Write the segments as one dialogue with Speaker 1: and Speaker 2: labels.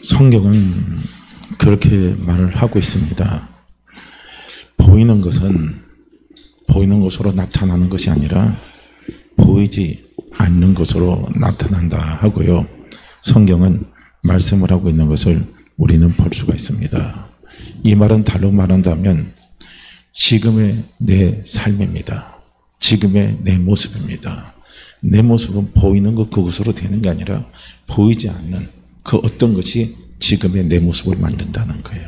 Speaker 1: 성경은 그렇게 말을 하고 있습니다. 보이는 것은 보이는 것으로 나타나는 것이 아니라 보이지 않는 것으로 나타난다 하고요. 성경은 말씀을 하고 있는 것을 우리는 볼 수가 있습니다. 이 말은 달로 말한다면 지금의 내 삶입니다. 지금의 내 모습입니다. 내 모습은 보이는 것 그것으로 되는 게 아니라 보이지 않는 그 어떤 것이 지금의 내 모습을 만든다는 거예요.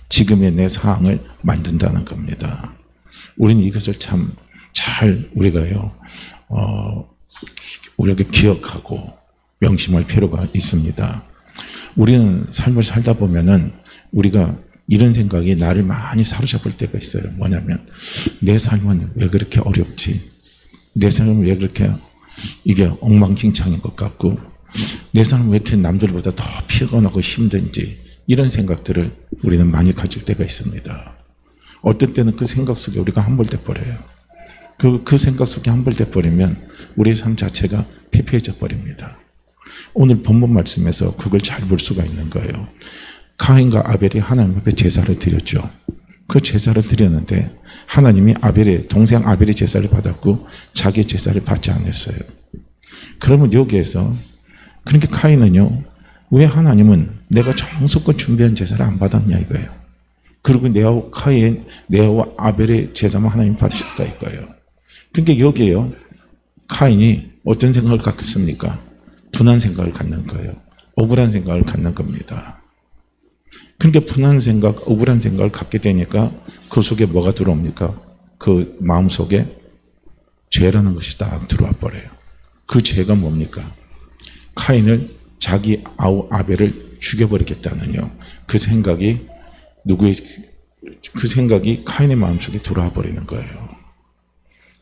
Speaker 1: 지금의 내 상황을 만든다는 겁니다. 우리는 이것을 참 잘 우리가요, 우리에게 기억하고 명심할 필요가 있습니다. 우리는 삶을 살다 보면은 우리가 이런 생각이 나를 많이 사로잡을 때가 있어요. 뭐냐면 내 삶은 왜 그렇게 어렵지? 내 삶은 왜 그렇게 이게 엉망진창인 것 같고 내 삶은 왜 이렇게 남들보다 더 피곤하고 힘든지 이런 생각들을 우리는 많이 가질 때가 있습니다. 어떤 때는 그 생각 속에 우리가 함몰돼 버려요. 그 생각 속에 함몰돼 버리면 우리의 삶 자체가 피폐해져 버립니다. 오늘 본문 말씀에서 그걸 잘 볼 수가 있는 거예요. 가인과 아벨이 하나님 앞에 제사를 드렸죠. 그 제사를 드렸는데 하나님이 아벨의 동생 아벨의 제사를 받았고 자기의 제사를 받지 않았어요. 그러면 여기에서 그러니까 카인은요, 왜 하나님은 내가 정성껏 준비한 제사를 안 받았냐 이거예요. 그리고 네아와 아벨의 제사만 하나님 받으셨다 이거예요. 그러니까 여기에요, 카인이 어떤 생각을 갖겠습니까? 분한 생각을 갖는 거예요. 억울한 생각을 갖는 겁니다. 그러니까 분한 생각, 억울한 생각을 갖게 되니까 그 속에 뭐가 들어옵니까? 그 마음 속에 죄라는 것이 딱 들어와 버려요. 그 죄가 뭡니까? 카인을 자기 아벨을 죽여버리겠다는요. 그 생각이 카인의 마음속에 들어와 버리는 거예요.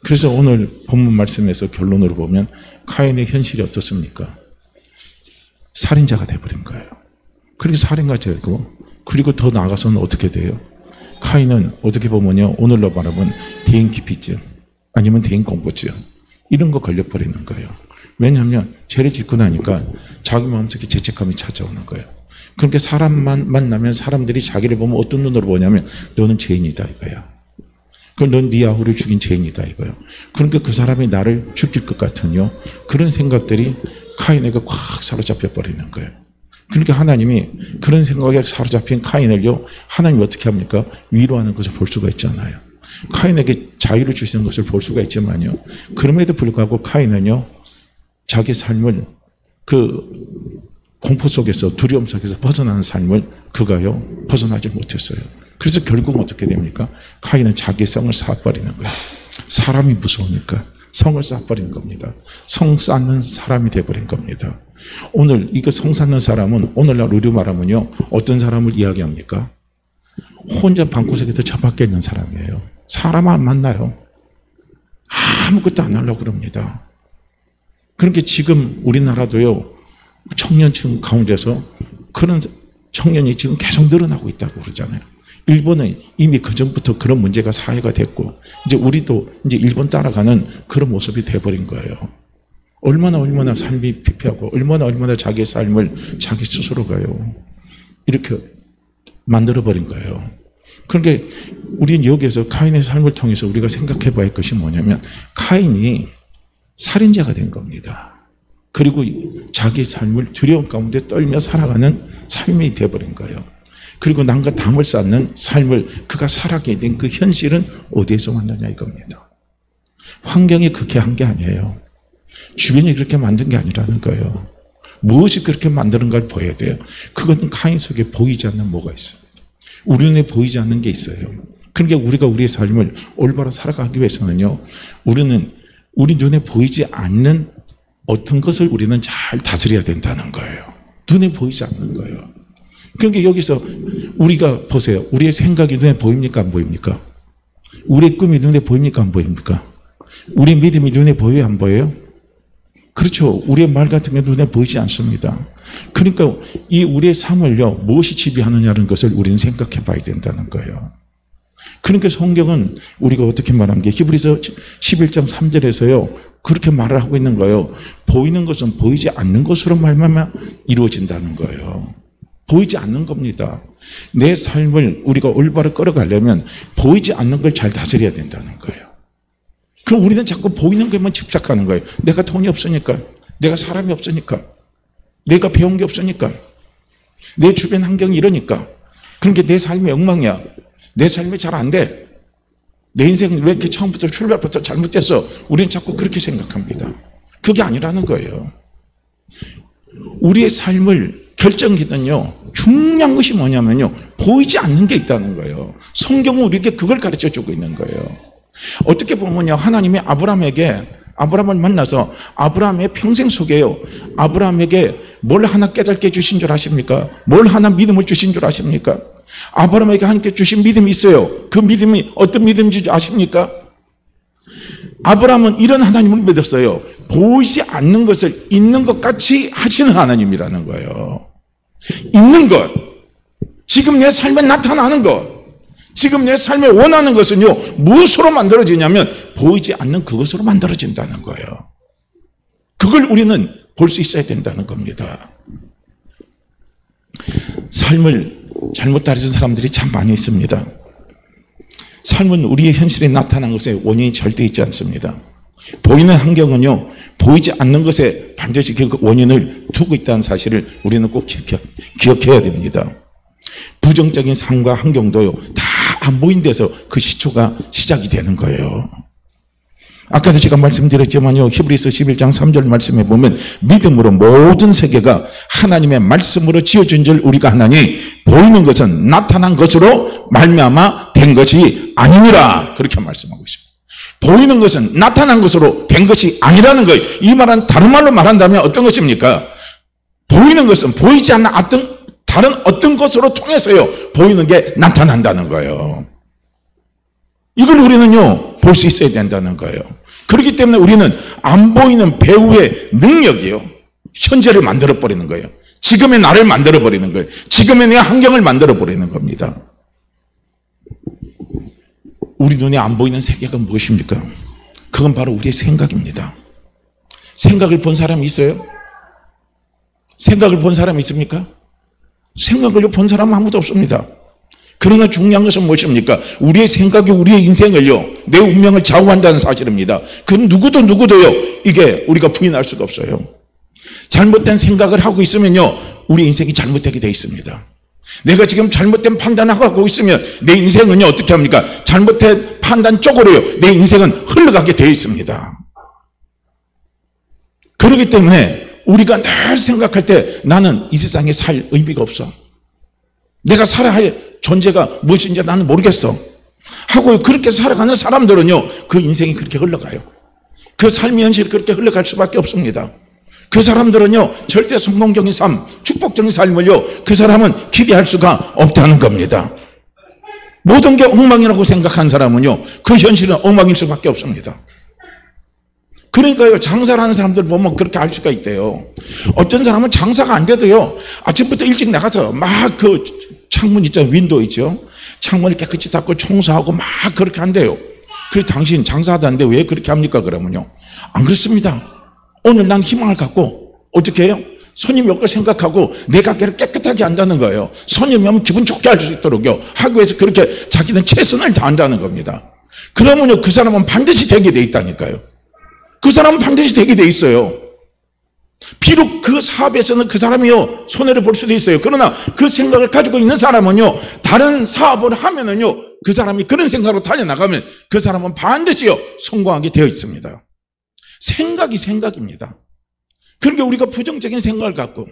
Speaker 1: 그래서 오늘 본문 말씀에서 결론으로 보면 카인의 현실이 어떻습니까? 살인자가 돼버린 거예요. 그렇게 살인자가 되고 그리고 더 나아가서는 어떻게 돼요? 카인은 어떻게 보면요, 오늘로 말하면 대인기피증 아니면 대인공포증 이런 거 걸려버리는 거예요. 왜냐하면 죄를 짓고 나니까 자기 마음속에 죄책감이 찾아오는 거예요. 그러니까 사람만 만나면 사람들이 자기를 보면 어떤 눈으로 보냐면 너는 죄인이다 이거야. 그럼 넌 네 아우를 죽인 죄인이다 이거예요. 그러니까 그 사람이 나를 죽일 것 같은요, 그런 생각들이 카인에게 꽉 사로잡혀 버리는 거예요. 그러니까 하나님이 그런 생각에 사로잡힌 카인을요, 하나님이 어떻게 합니까? 위로하는 것을 볼 수가 있잖아요. 카인에게 자유를 주시는 것을 볼 수가 있지만요, 그럼에도 불구하고 카인은요, 자기 삶을 그 공포 속에서, 두려움 속에서 벗어나는 삶을 그가요 벗어나지 못했어요. 그래서 결국 어떻게 됩니까? 카인은 자기 성을 쌓아버리는 거예요. 사람이 무서우니까 성을 쌓아버리는 겁니다. 성 쌓는 사람이 돼버린 겁니다. 오늘 이거 성 쌓는 사람은 오늘날 우리 말하면요, 어떤 사람을 이야기합니까? 혼자 방구석에서 처박혀 있는 사람이에요. 사람 안 만나요. 아무것도 안 하려고 그럽니다. 그러니까 지금 우리나라도요, 청년층 가운데서 그런 청년이 지금 계속 늘어나고 있다고 그러잖아요. 일본은 이미 그전부터 그런 문제가 사회가 됐고, 이제 우리도 이제 일본 따라가는 그런 모습이 돼버린 거예요. 얼마나 삶이 피폐하고, 얼마나 자기의 삶을 자기 스스로가요, 이렇게 만들어버린 거예요. 그러니까 우리는 여기에서 카인의 삶을 통해서 우리가 생각해 봐야 할 것이 뭐냐면, 카인이 살인자가 된 겁니다. 그리고 자기 삶을 두려움 가운데 떨며 살아가는 삶이 되어버린 거예요. 그리고 남과 담을 쌓는 삶을 그가 살아가게 된 그 현실은 어디에서 왔느냐 이겁니다. 환경이 그렇게 한 게 아니에요. 주변이 그렇게 만든 게 아니라는 거예요. 무엇이 그렇게 만드는가를 보여야 돼요. 그것은 카인 속에 보이지 않는 뭐가 있습니다. 우리 눈에 보이지 않는 게 있어요. 그러니까 우리가 우리의 삶을 올바로 살아가기 위해서는요, 우리는 우리 눈에 보이지 않는 어떤 것을 우리는 잘 다스려야 된다는 거예요. 눈에 보이지 않는 거예요. 그러니까 여기서 우리가 보세요. 우리의 생각이 눈에 보입니까? 안 보입니까? 우리의 꿈이 눈에 보입니까? 안 보입니까? 우리의 믿음이 눈에 보여요? 안 보여요? 그렇죠. 우리의 말 같은 게 눈에 보이지 않습니다. 그러니까 이 우리의 삶을요, 무엇이 지배하느냐는 것을 우리는 생각해 봐야 된다는 거예요. 그러니까 성경은 우리가 어떻게 말한 게 히브리서 11장 3절에서요, 그렇게 말을 하고 있는 거예요. 보이는 것은 보이지 않는 것으로 말미암아 이루어진다는 거예요. 보이지 않는 겁니다. 내 삶을 우리가 올바로 끌어가려면 보이지 않는 걸 잘 다스려야 된다는 거예요. 그럼 우리는 자꾸 보이는 것만 집착하는 거예요. 내가 돈이 없으니까, 내가 사람이 없으니까, 내가 배운 게 없으니까, 내 주변 환경이 이러니까, 그러니까 내 삶이 엉망이야. 내 삶이 잘 안 돼. 내 인생은 왜 이렇게 처음부터 출발부터 잘못됐어? 우리는 자꾸 그렇게 생각합니다. 그게 아니라는 거예요. 우리의 삶을 결정짓는요, 중요한 것이 뭐냐면요, 보이지 않는 게 있다는 거예요. 성경은 우리에게 그걸 가르쳐 주고 있는 거예요. 어떻게 보면요, 하나님이 아브라함을 만나서 아브라함의 평생 속에요, 아브라함에게 뭘 하나 깨닫게 주신 줄 아십니까? 뭘 하나 믿음을 주신 줄 아십니까? 아브라함에게 하나님께 주신 믿음이 있어요. 그 믿음이 어떤 믿음인지 아십니까? 아브라함은 이런 하나님을 믿었어요. 보이지 않는 것을 있는 것 같이 하시는 하나님이라는 거예요. 있는 것, 지금 내 삶에 나타나는 것, 지금 내 삶에 원하는 것은요, 무엇으로 만들어지냐면 보이지 않는 그것으로 만들어진다는 거예요. 그걸 우리는 볼 수 있어야 된다는 겁니다. 삶을 잘못 따르는 사람들이 참 많이 있습니다. 삶은 우리의 현실에 나타난 것에 원인이 절대 있지 않습니다. 보이는 환경은요, 보이지 않는 것에 반드시 그 원인을 두고 있다는 사실을 우리는 꼭 기억해야 됩니다. 부정적인 삶과 환경도요, 다 안 보인 데서 그 시초가 시작이 되는 거예요. 아까도 제가 말씀드렸지만요, 히브리서 11장 3절 말씀에 보면 믿음으로 모든 세계가 하나님의 말씀으로 지어진 줄 우리가 하나니 보이는 것은 나타난 것으로 말미암아 된 것이 아니니라, 그렇게 말씀하고 있습니다. 보이는 것은 나타난 것으로 된 것이 아니라는 거예요. 이 말은 다른 말로 말한다면 어떤 것입니까? 보이는 것은 보이지 않는 다른 어떤 것으로 통해서요, 보이는 게 나타난다는 거예요. 이걸 우리는요, 볼 수 있어야 된다는 거예요. 그렇기 때문에 우리는 안 보이는 배우의 능력이요, 현재를 만들어버리는 거예요. 지금의 나를 만들어버리는 거예요. 지금의 내 환경을 만들어버리는 겁니다. 우리 눈에 안 보이는 세계가 무엇입니까? 그건 바로 우리의 생각입니다. 생각을 본 사람이 있어요? 생각을 본 사람이 있습니까? 생각을 본 사람은 아무도 없습니다. 그러나 중요한 것은 무엇입니까? 우리의 생각이 우리의 인생을요, 내 운명을 좌우한다는 사실입니다. 그 누구도요, 이게 우리가 부인할 수가 없어요. 잘못된 생각을 하고 있으면요, 우리 인생이 잘못되게 되어 있습니다. 내가 지금 잘못된 판단을 하고 있으면 내 인생은요, 어떻게 합니까? 잘못된 판단 쪽으로요, 내 인생은 흘러가게 되어 있습니다. 그렇기 때문에 우리가 늘 생각할 때 나는 이 세상에 살 의미가 없어, 내가 살아야 할 존재가 무엇인지 나는 모르겠어 하고 그렇게 살아가는 사람들은요, 그 인생이 그렇게 흘러가요. 그 삶의 현실이 그렇게 흘러갈 수밖에 없습니다. 그 사람들은요, 절대 성공적인 삶, 축복적인 삶을요, 그 사람은 기대할 수가 없다는 겁니다. 모든 게 엉망이라고 생각한 사람은요, 그 현실은 엉망일 수밖에 없습니다. 그러니까요, 장사를 하는 사람들 보면 그렇게 알 수가 있대요. 어떤 사람은 장사가 안 돼도요, 아침부터 일찍 나가서 막 그 창문 있잖아요, 윈도우 있죠, 창문을 깨끗이 닫고 청소하고 막 그렇게 한대요. 그래서 당신 장사하다는데 왜 그렇게 합니까? 그러면요, 안 그렇습니다. 오늘 난 희망을 갖고 어떻게 해요? 손님이 올 걸 생각하고 내 가게를 깨끗하게 한다는 거예요. 손님이 오면 기분 좋게 할 수 있도록요 하기 위해서 그렇게 자기는 최선을 다한다는 겁니다. 그러면요, 그 사람은 반드시 되게 돼 있다니까요. 그 사람은 반드시 되게 돼 있어요. 비록 그 사업에서는 그 사람이요, 손해를 볼 수도 있어요. 그러나 그 생각을 가지고 있는 사람은요, 다른 사업을 하면은요, 그 사람이 그런 생각으로 달려나가면 그 사람은 반드시요, 성공하게 되어 있습니다. 생각이 생각입니다. 그러니까 우리가 부정적인 생각을 갖고,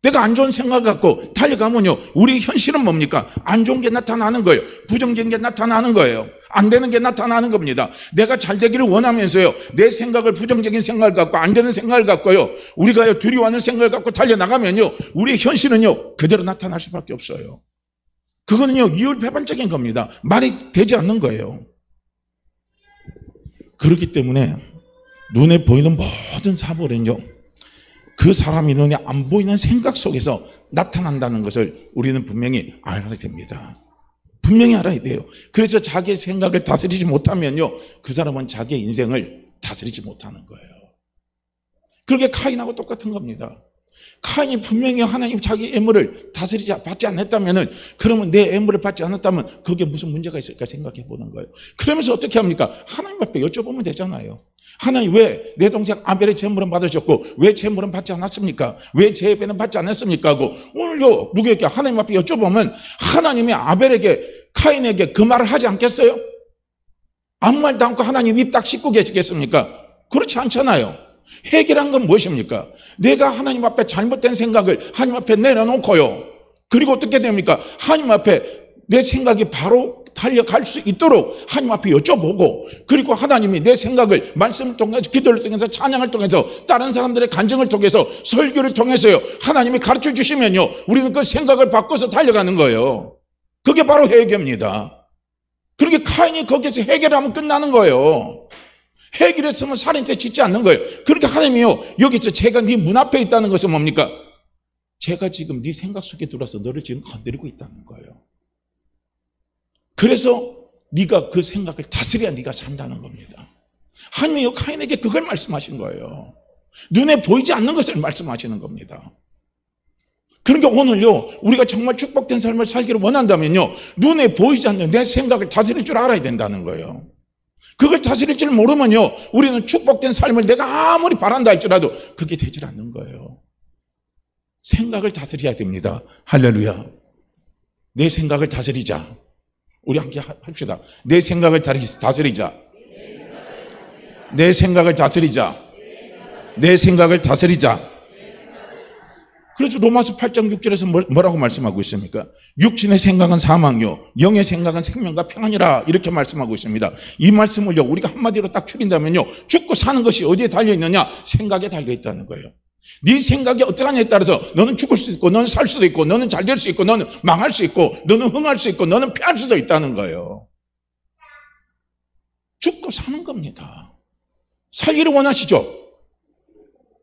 Speaker 1: 내가 안 좋은 생각을 갖고 달려가면요, 우리 현실은 뭡니까? 안 좋은 게 나타나는 거예요. 부정적인 게 나타나는 거예요. 안 되는 게 나타나는 겁니다. 내가 잘 되기를 원하면서요, 내 생각을, 부정적인 생각을 갖고, 안 되는 생각을 갖고요, 우리가요, 두려워하는 생각을 갖고 달려나가면요, 우리의 현실은요, 그대로 나타날 수밖에 없어요. 그거는요, 이율배반적인 겁니다. 말이 되지 않는 거예요. 그렇기 때문에 눈에 보이는 모든 사물은요, 그 사람이 눈에 안 보이는 생각 속에서 나타난다는 것을 우리는 분명히 알아야 됩니다. 분명히 알아야 돼요. 그래서 자기의 생각을 다스리지 못하면요, 그 사람은 자기의 인생을 다스리지 못하는 거예요. 그렇게 카인하고 똑같은 겁니다. 카인이 분명히 하나님 자기 애물을 받지 않았다면은, 그러면 내 애물을 받지 않았다면 그게 무슨 문제가 있을까 생각해 보는 거예요. 그러면서 어떻게 합니까? 하나님 앞에 여쭤보면 되잖아요. 하나님, 왜 내 동생 아벨의 제물은 받으셨고 왜 제물은 받지 않았습니까? 왜 제 예배는 받지 않았습니까? 하고 오늘요 누구에게 하나님 앞에 여쭤보면 하나님이 아벨에게, 카인에게 그 말을 하지 않겠어요? 아무 말도 않고 하나님 입 딱 씻고 계시겠습니까? 그렇지 않잖아요. 해결한 건 무엇입니까? 내가 하나님 앞에 잘못된 생각을 하나님 앞에 내려놓고요, 그리고 어떻게 됩니까? 하나님 앞에 내 생각이 바로 달려갈 수 있도록 하나님 앞에 여쭤보고, 그리고 하나님이 내 생각을 말씀을 통해서, 기도를 통해서, 찬양을 통해서, 다른 사람들의 간증을 통해서, 설교를 통해서요 하나님이 가르쳐 주시면요 우리는 그 생각을 바꿔서 달려가는 거예요. 그게 바로 해결입니다. 그렇게 카인이 거기에서 해결하면 끝나는 거예요. 해결했으면 살인죄 짓지 않는 거예요. 그러니까 하나님이요 여기서 제가 네 문 앞에 있다는 것은 뭡니까? 제가 지금 네 생각 속에 들어와서 너를 지금 건드리고 있다는 거예요. 그래서 네가 그 생각을 다스려야 네가 산다는 겁니다. 하나님이 카인에게 그걸 말씀하신 거예요. 눈에 보이지 않는 것을 말씀하시는 겁니다. 그러니까 오늘요 우리가 정말 축복된 삶을 살기를 원한다면요 눈에 보이지 않는 내 생각을 다스릴 줄 알아야 된다는 거예요. 그걸 다스릴 줄 모르면요 우리는 축복된 삶을 내가 아무리 바란다 할지라도 그게 되질 않는 거예요. 생각을 다스려야 됩니다. 할렐루야. 내 생각을 다스리자. 우리 함께 합시다. 내 생각을 다스리자. 내 생각을 다스리자. 내 생각을 다스리자. 그래서 로마서 8장 6절에서 뭐라고 말씀하고 있습니까? 육신의 생각은 사망이요 영의 생각은 생명과 평안이라, 이렇게 말씀하고 있습니다. 이 말씀을요 우리가 한마디로 딱 줄인다면요 죽고 사는 것이 어디에 달려있느냐? 생각에 달려있다는 거예요. 네 생각이 어떠하냐에 따라서 너는 죽을 수 있고, 너는 살 수도 있고, 너는 잘 될 수 있고, 너는 망할 수 있고, 너는 흥할 수 있고, 너는 패할 수도 있다는 거예요. 죽고 사는 겁니다. 살기를 원하시죠?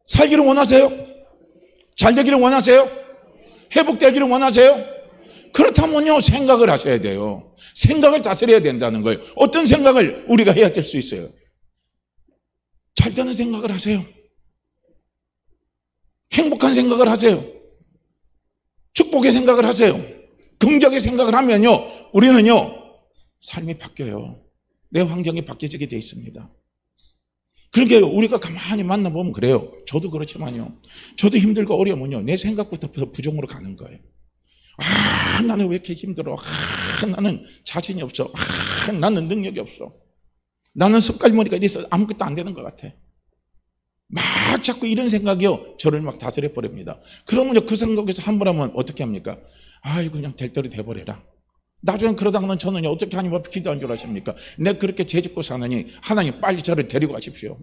Speaker 1: 살기를 원하세요? 잘 되기를 원하세요? 회복되기를 원하세요? 그렇다면요 생각을 하셔야 돼요. 생각을 다스려야 된다는 거예요. 어떤 생각을 우리가 해야 될 수 있어요? 잘 되는 생각을 하세요. 행복한 생각을 하세요. 축복의 생각을 하세요. 긍정의 생각을 하면요 우리는요 삶이 바뀌어요. 내 환경이 바뀌어지게 되어 있습니다. 그러니까 우리가 가만히 만나보면 그래요. 저도 그렇지만요 저도 힘들고 어려우면요 내 생각부터 부정으로 가는 거예요. 나는 왜 이렇게 힘들어? 나는 자신이 없어. 나는 능력이 없어. 나는 습관머리가 이래서 아무것도 안 되는 것 같아. 막 자꾸 이런 생각이요 저를 막 다스려 버립니다. 그러면요 그 생각에서 한 번 하면 어떻게 합니까? 아이고 그냥 될 대로 돼버려라. 나중에 그러다가는 저는요 어떻게 하나님 앞에 기도한 줄 아십니까? 내가 그렇게 죄짓고 사느니 하나님 빨리 저를 데리고 가십시오.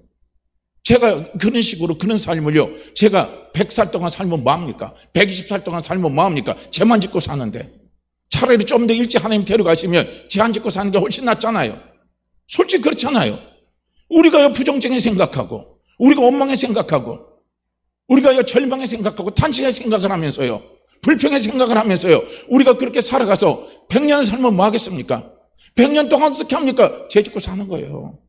Speaker 1: 제가 그런 식으로 그런 삶을요 제가 100살 동안 살면 뭐합니까? 120살 동안 살면 뭐합니까? 죄만 짓고 사는데 차라리 좀 더 일찍 하나님 데려가시면 죄 안 짓고 사는 게 훨씬 낫잖아요. 솔직히 그렇잖아요. 우리가요 부정적인 생각하고, 우리가 원망의 생각하고, 우리가 절망의 생각하고 탄식의 생각을 하면서요 불평의 생각을 하면서요 우리가 그렇게 살아가서 100년 살면 뭐 하겠습니까? 100년 동안 어떻게 합니까? 죄 짓고 사는 거예요.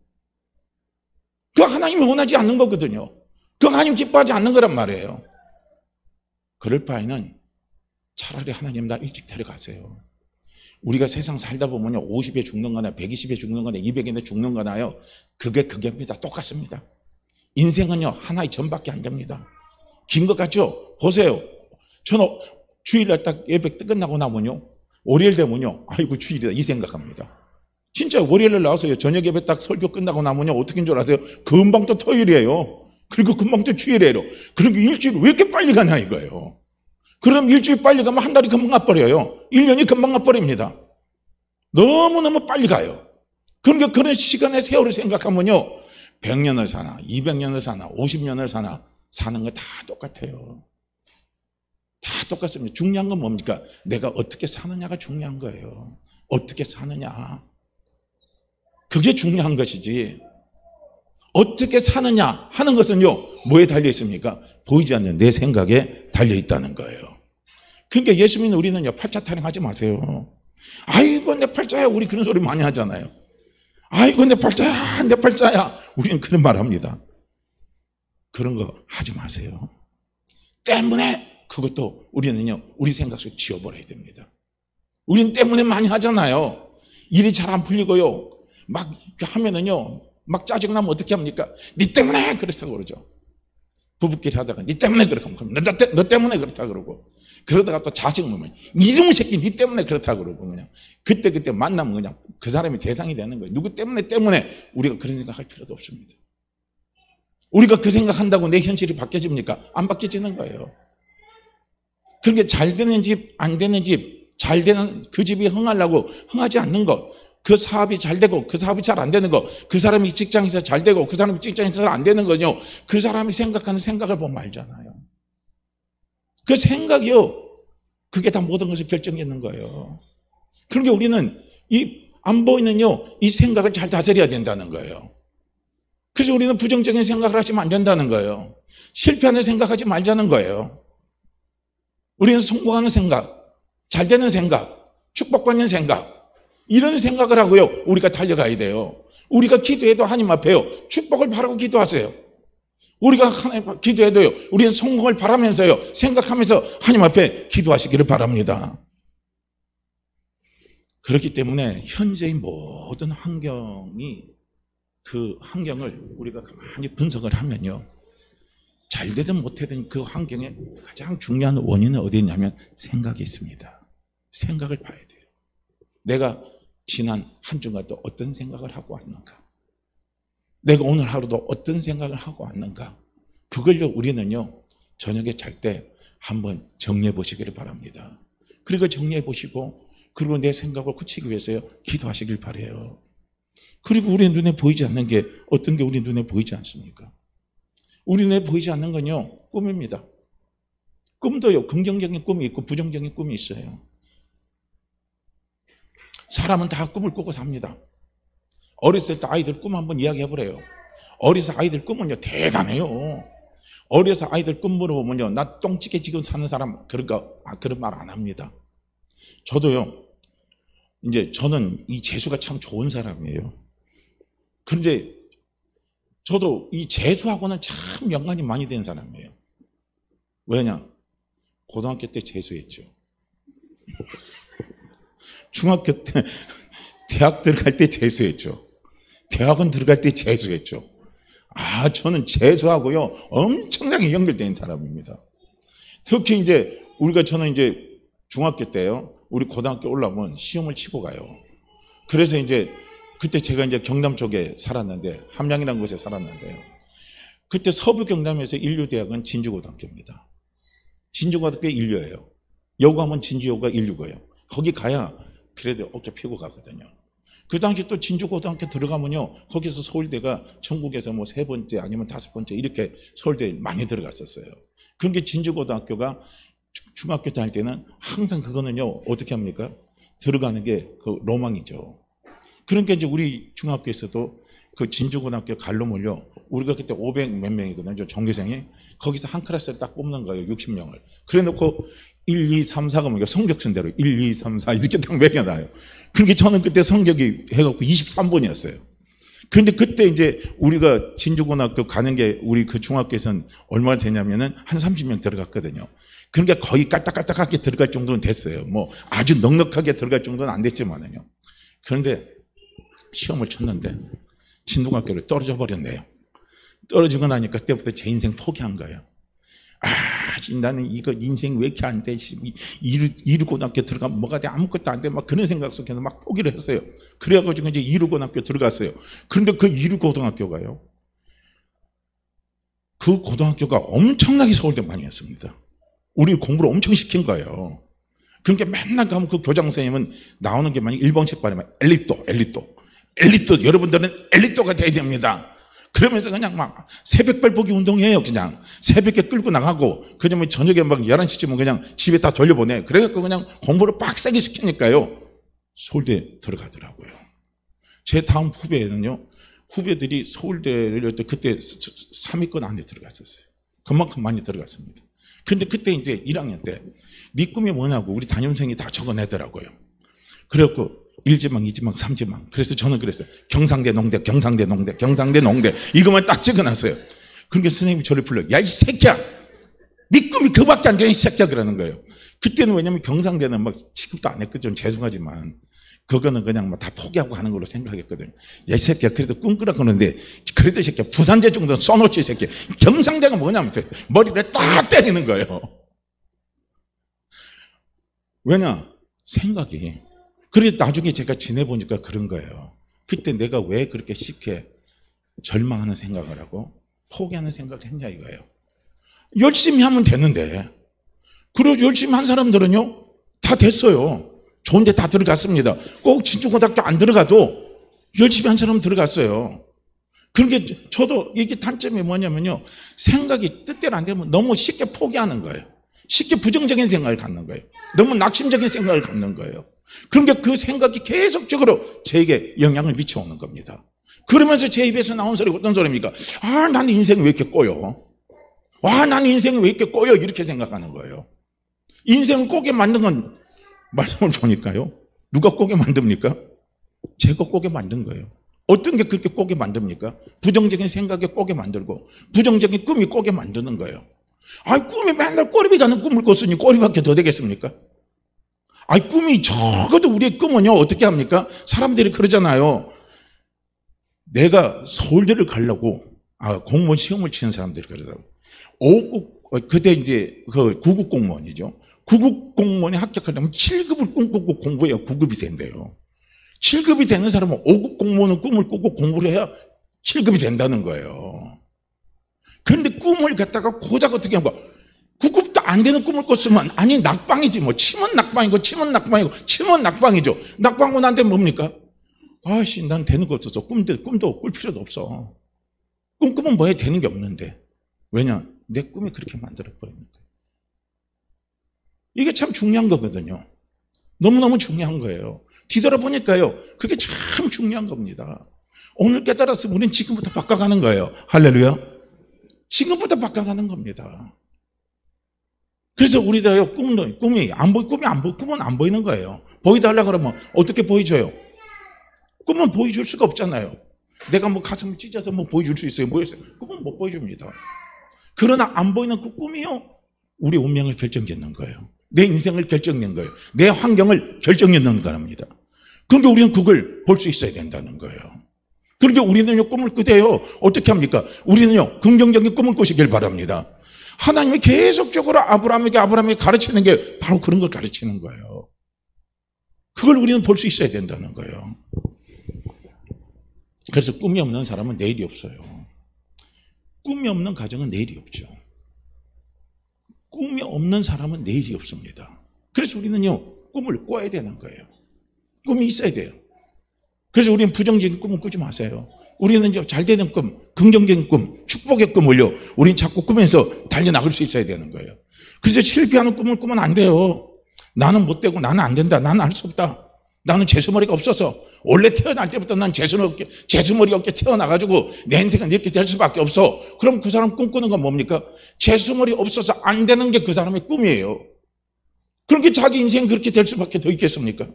Speaker 1: 그거 하나님이 원하지 않는 거거든요. 그거 하나님 기뻐하지 않는 거란 말이에요. 그럴 바에는 차라리 하나님 나 일찍 데려가세요. 우리가 세상 살다 보면요 50에 죽는 거나 120에 죽는 거나 200에 죽는 거나요 그게입니다. 똑같습니다. 인생은요 하나의 전밖에 안 됩니다. 긴 것 같죠? 보세요. 저는 주일날 딱 예배 끝나고 나면요 월요일 되면요 아이고 주일이다 이 생각합니다. 진짜 월요일날 나와서요 저녁 예배 딱 설교 끝나고 나면요 어떻게인 줄 아세요? 금방 또 토요일이에요. 그리고 금방 또 주일이에요. 그러니까 일주일이 왜 이렇게 빨리 가냐 이거예요. 그럼 일주일 빨리 가면 한 달이 금방 가버려요. 1년이 금방 가버립니다. 너무너무 빨리 가요. 그러니까 그런 시간의 세월을 생각하면요 100년을 사나 200년을 사나 50년을 사나 사는 거 다 똑같아요. 다 똑같습니다. 중요한 건 뭡니까? 내가 어떻게 사느냐가 중요한 거예요. 어떻게 사느냐 그게 중요한 것이지 어떻게 사느냐 하는 것은요 뭐에 달려 있습니까? 보이지 않는 내 생각에 달려 있다는 거예요. 그러니까 예수 믿는 우리는요 팔자 타령하지 마세요. 아이고 내 팔자야 우리 그런 소리 많이 하잖아요. 아이고 내 팔자야 내 팔자야 우리는 그런 말 합니다. 그런 거 하지 마세요. 때문에 그것도 우리는요, 우리 생각 속에 지워버려야 됩니다. 우리는 때문에 많이 하잖아요. 일이 잘 안 풀리고요. 막 하면은요, 막 짜증나면 어떻게 합니까? 니 때문에 그렇다고 그러죠. 부부끼리 하다가 니 때문에 그렇게 하면 너 때문에 그렇다 그러고, 그러다가 또 자식 보면 이놈의 새끼 니 때문에 그렇다 그러고, 그냥 그때 만나면 그냥 그 사람이 대상이 되는 거예요. 누구 때문에 우리가 그런 생각할 필요도 없습니다. 우리가 그 생각한다고 내 현실이 바뀌어집니까? 안 바뀌어지는 거예요. 그러니까 잘 되는 집, 안 되는 집, 잘 되는 그 집이 흥하려고 흥하지 않는 것, 그 사업이 잘 되고 그 사업이 잘 안 되는 것, 그 사람이 직장에서 잘 되고 그 사람이 직장에서 잘 안 되는 거요, 그 사람이 생각하는 생각을 보면 알잖아요. 그 생각이요, 그게 다 모든 것을 결정짓는 거예요. 그러니까 우리는 이 안 보이는요, 이 생각을 잘 다스려야 된다는 거예요. 그래서 우리는 부정적인 생각을 하시면 안 된다는 거예요. 실패하는 생각하지 말자는 거예요. 우리는 성공하는 생각, 잘 되는 생각, 축복받는 생각, 이런 생각을 하고요, 우리가 달려가야 돼요. 우리가 기도해도 하나님 앞에요, 축복을 바라고 기도하세요. 우리가 하나님 기도해도요, 우리는 성공을 바라면서요, 생각하면서 하나님 앞에 기도하시기를 바랍니다. 그렇기 때문에 현재의 모든 환경이, 그 환경을 우리가 가만히 분석을 하면요, 잘 되든 못되든 그 환경에 가장 중요한 원인은 어디 있냐면 생각이 있습니다. 생각을 봐야 돼요. 내가 지난 한 주간 또 어떤 생각을 하고 왔는가, 내가 오늘 하루도 어떤 생각을 하고 왔는가, 그걸요 우리는요 저녁에 잘 때 한번 정리해 보시기를 바랍니다. 그리고 정리해 보시고, 그리고 내 생각을 굳히기 위해서요 기도하시길 바라요. 그리고 우리 눈에 보이지 않는 게 어떤 게 우리 눈에 보이지 않습니까? 우리 눈에 보이지 않는 건요 꿈입니다. 꿈도요 긍정적인 꿈이 있고 부정적인 꿈이 있어요. 사람은 다 꿈을 꾸고 삽니다. 어렸을 때 아이들 꿈 한번 이야기해보래요. 어려서 아이들 꿈은요 대단해요. 어려서 아이들 꿈 물어보면요, 나 똥찌개 지금 사는 사람 그런 말 안 합니다. 저도요, 이제 저는 이 재수가 참 좋은 사람이에요. 그런데 저도 이 재수하고는 참 연관이 많이 된 사람이에요. 왜냐? 고등학교 때 재수했죠. 중학교 때, 대학 들어갈 때 재수했죠. 대학원 들어갈 때 재수했죠. 저는 재수하고요 엄청나게 연결된 사람입니다. 특히 이제 저는 이제 중학교 때요, 우리 고등학교 올라오면 시험을 치고 가요. 그래서 이제 그때 제가 이제 경남 쪽에 살았는데, 함양이라는 곳에 살았는데요, 그때 서부 경남에서 인류대학은 진주고등학교입니다. 진주고등학교 인류예요. 여고하면 진주여고가 인류고요. 거기 가야 그래도 어깨 펴고 가거든요. 그 당시 또 진주고등학교 들어가면요, 거기서 서울대가 전국에서 뭐 3번째 아니면 5번째 이렇게 서울대에 많이 들어갔었어요. 그런 게 진주고등학교가 중학교 다닐 때는 항상 그거는요 어떻게 합니까? 들어가는 게 그 로망이죠. 그러니까 이제 우리 중학교에서도 그 진주고등학교 갈로물요, 우리가 그때 500 몇 명이거든요, 전교생이. 거기서 한 클래스를 딱 뽑는 거예요, 60명을. 그래 놓고 1, 2, 3, 4가 뭐니까 성적순대로 1, 2, 3, 4 이렇게 딱 매겨놔요. 그러니까 저는 그때 성적이 해갖고 23번이었어요. 그런데 그때 이제 우리가 진주고등학교 가는 게 우리 그 중학교에서는 얼마나 되냐면은 한 30명 들어갔거든요. 그러니까 거의 깔딱깔딱하게 들어갈 정도는 됐어요. 뭐 아주 넉넉하게 들어갈 정도는 안 됐지만은요. 그런데 시험을 쳤는데 진주고등학교를 떨어져 버렸네요. 떨어지고 나니까 그때부터 제 인생 포기한 거예요. 나는 이거 인생 왜 이렇게 안 돼? 이루고등학교 들어가면 뭐가 돼? 아무것도 안 돼. 막 그런 생각 속에서 막 포기를 했어요. 그래가지고 이제 이루고등학교 들어갔어요. 그런데 그 이루고등학교가요, 그 고등학교가 엄청나게 서울대 많이 했습니다. 우리 공부를 엄청 시킨 거예요. 그러니까 맨날 가면 그 교장 선생님은 나오는 게 만약 1번씩 발음하면 엘리트, 여러분들은 엘리트가 돼야 됩니다. 그러면서 그냥 막 새벽별 보기 운동해요. 그냥 새벽에 끌고 나가고, 그냥 저녁에 막 11시쯤은 그냥 집에 다 돌려보내. 그래갖고 그냥 공부를 빡세게 시키니까요 서울대 들어가더라고요. 제 다음 후배는요, 후배들이 서울대를 그때 3위권 안에 들어갔었어요. 그만큼 많이 들어갔습니다. 근데 그때 이제 1학년 때 네 꿈이 뭐냐고 우리 담임선생이 다 적어내더라고요. 그래갖고 1지망, 2지망, 3지망. 그래서 저는 그랬어요. 경상대, 농대, 경상대, 농대, 경상대, 농대. 이것만 딱 찍어놨어요. 그러니까 선생님이 저를 불러요. 야, 이 새끼야! 네 꿈이 그밖에 안 돼, 이 새끼야! 그러는 거예요. 그때는 왜냐면 경상대는 막 취급도 안 했거든요. 죄송하지만. 그거는 그냥 막 다 포기하고 하는 걸로 생각했거든요. 야, 이 새끼야, 그래도 꿈 꾸라 그러는데, 그래도 이 새끼야, 부산대 정도는 써놓지, 이 새끼야. 경상대가 뭐냐면, 머리를 딱 때리는 거예요. 왜냐? 생각이. 그래서 나중에 제가 지내보니까 그런 거예요. 그때 내가 왜 그렇게 쉽게 절망하는 생각을 하고 포기하는 생각을 했냐 이거예요. 열심히 하면 되는데, 그리고 열심히 한 사람들은요, 다 됐어요. 좋은 데 다 들어갔습니다. 꼭 진중고등학교 안 들어가도 열심히 한 사람은 들어갔어요. 그러니까 저도 이게 단점이 뭐냐면요, 생각이 뜻대로 안 되면 너무 쉽게 포기하는 거예요. 쉽게 부정적인 생각을 갖는 거예요. 너무 낙심적인 생각을 갖는 거예요. 그러니까 그 생각이 계속적으로 저에게 영향을 미쳐오는 겁니다. 그러면서 제 입에서 나온 소리가 어떤 소리입니까? 아, 나는 인생이 왜 이렇게 꼬여? 와, 나는 인생이 왜 이렇게 꼬여? 이렇게 생각하는 거예요. 인생을 꼬게 만든 건 말씀을 보니까요, 누가 꼬게 만듭니까? 제가 꼬게 만든 거예요. 어떤 게 그렇게 꼬게 만듭니까? 부정적인 생각에 꼬게 만들고 부정적인 꿈이 꼬게 만드는 거예요. 아이, 꿈이 맨날 꼬리비 가는 꿈을 꿨으니 꼬리밖에 더 되겠습니까? 아이, 꿈이 적어도 우리의 꿈은요, 어떻게 합니까? 사람들이 그러잖아요. 내가 서울대를 가려고, 공무원 시험을 치는 사람들이 그러더라고요. 그때 이제 그 9급 공무원이죠. 9급 공무원에 합격하려면 7급을 꿈꾸고 공부해야 9급이 된대요. 7급이 되는 사람은 5급 공무원은 꿈을 꾸고 공부를 해야 7급이 된다는 거예요. 그런데 꿈을 갖다가 고작 어떻게 한 거야? 9급도 안 되는 꿈을 꿨으면, 아니, 낙방이지 뭐. 침은 낙방이고, 침은 낙방이고, 침은 낙방이죠. 낙방하고 나한테 뭡니까? 아씨, 난 되는 거 없어서 꿈도 꿀 필요도 없어. 꿈 꾸면 뭐해? 되는 게 없는데. 왜냐? 내 꿈이 그렇게 만들어버리는 거예요. 이게 참 중요한 거거든요. 너무너무 중요한 거예요. 뒤돌아보니까요, 그게 참 중요한 겁니다. 오늘 깨달았으면 우리는 지금부터 바꿔가는 거예요. 할렐루야. 지금부터 바꿔가는 겁니다. 그래서 우리도요, 꿈은 안 보이는 거예요. 보이달라 그러면 어떻게 보여줘요? 꿈은 보여줄 수가 없잖아요. 내가 뭐 가슴을 찢어서 뭐 보여줄 수 있어요? 꿈은 못 보여줍니다. 그러나 안 보이는 그 꿈이요, 우리 운명을 결정짓는 거예요. 내 인생을 결정짓는 거예요. 내 환경을 결정짓는 거랍니다. 그러니까 우리는 그걸 볼 수 있어야 된다는 거예요. 그러니까 우리는요, 꿈을 꾸대요. 어떻게 합니까? 우리는요, 긍정적인 꿈을 꾸시길 바랍니다. 하나님이 계속적으로 아브라함에게 가르치는 게 바로 그런 걸 가르치는 거예요. 그걸 우리는 볼 수 있어야 된다는 거예요. 그래서 꿈이 없는 사람은 내일이 없어요. 꿈이 없는 가정은 내일이 없죠. 꿈이 없는 사람은 내일이 없습니다. 그래서 우리는요, 꿈을 꿔야 되는 거예요. 꿈이 있어야 돼요. 그래서 우리는 부정적인 꿈을 꾸지 마세요. 우리는 이제 잘 되는 꿈, 긍정적인 꿈, 축복의 꿈을요, 우리는 자꾸 꾸면서 달려나갈 수 있어야 되는 거예요. 그래서 실패하는 꿈을 꾸면 안 돼요. 나는 못 되고, 나는 안 된다, 나는 할 수 없다, 나는 재수머리가 없어서, 원래 태어날 때부터 난 재수머리가 없게 태어나가지고 내 인생은 이렇게 될 수밖에 없어. 그럼 그 사람 꿈꾸는 건 뭡니까? 재수머리 없어서 안 되는 게 그 사람의 꿈이에요. 그렇게 자기 인생 그렇게 될 수밖에 더 있겠습니까?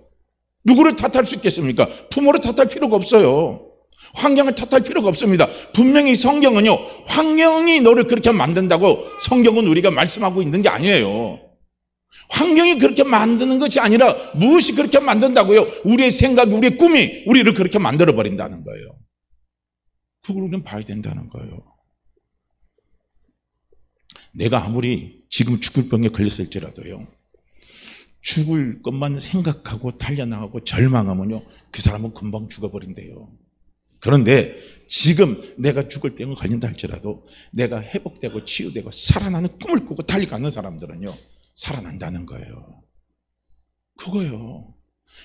Speaker 1: 누구를 탓할 수 있겠습니까? 부모를 탓할 필요가 없어요. 환경을 탓할 필요가 없습니다. 분명히 성경은요, 환경이 너를 그렇게 만든다고 성경은 우리가 말씀하고 있는 게 아니에요. 환경이 그렇게 만드는 것이 아니라 무엇이 그렇게 만든다고요? 우리의 생각, 우리의 꿈이 우리를 그렇게 만들어버린다는 거예요. 그걸 우리는 봐야 된다는 거예요. 내가 아무리 지금 죽을 병에 걸렸을지라도요, 죽을 것만 생각하고 달려나가고 절망하면요, 그 사람은 금방 죽어버린대요. 그런데 지금 내가 죽을 병에 걸린다 할지라도 내가 회복되고 치유되고 살아나는 꿈을 꾸고 달려가는 사람들은요, 살아난다는 거예요. 그거요.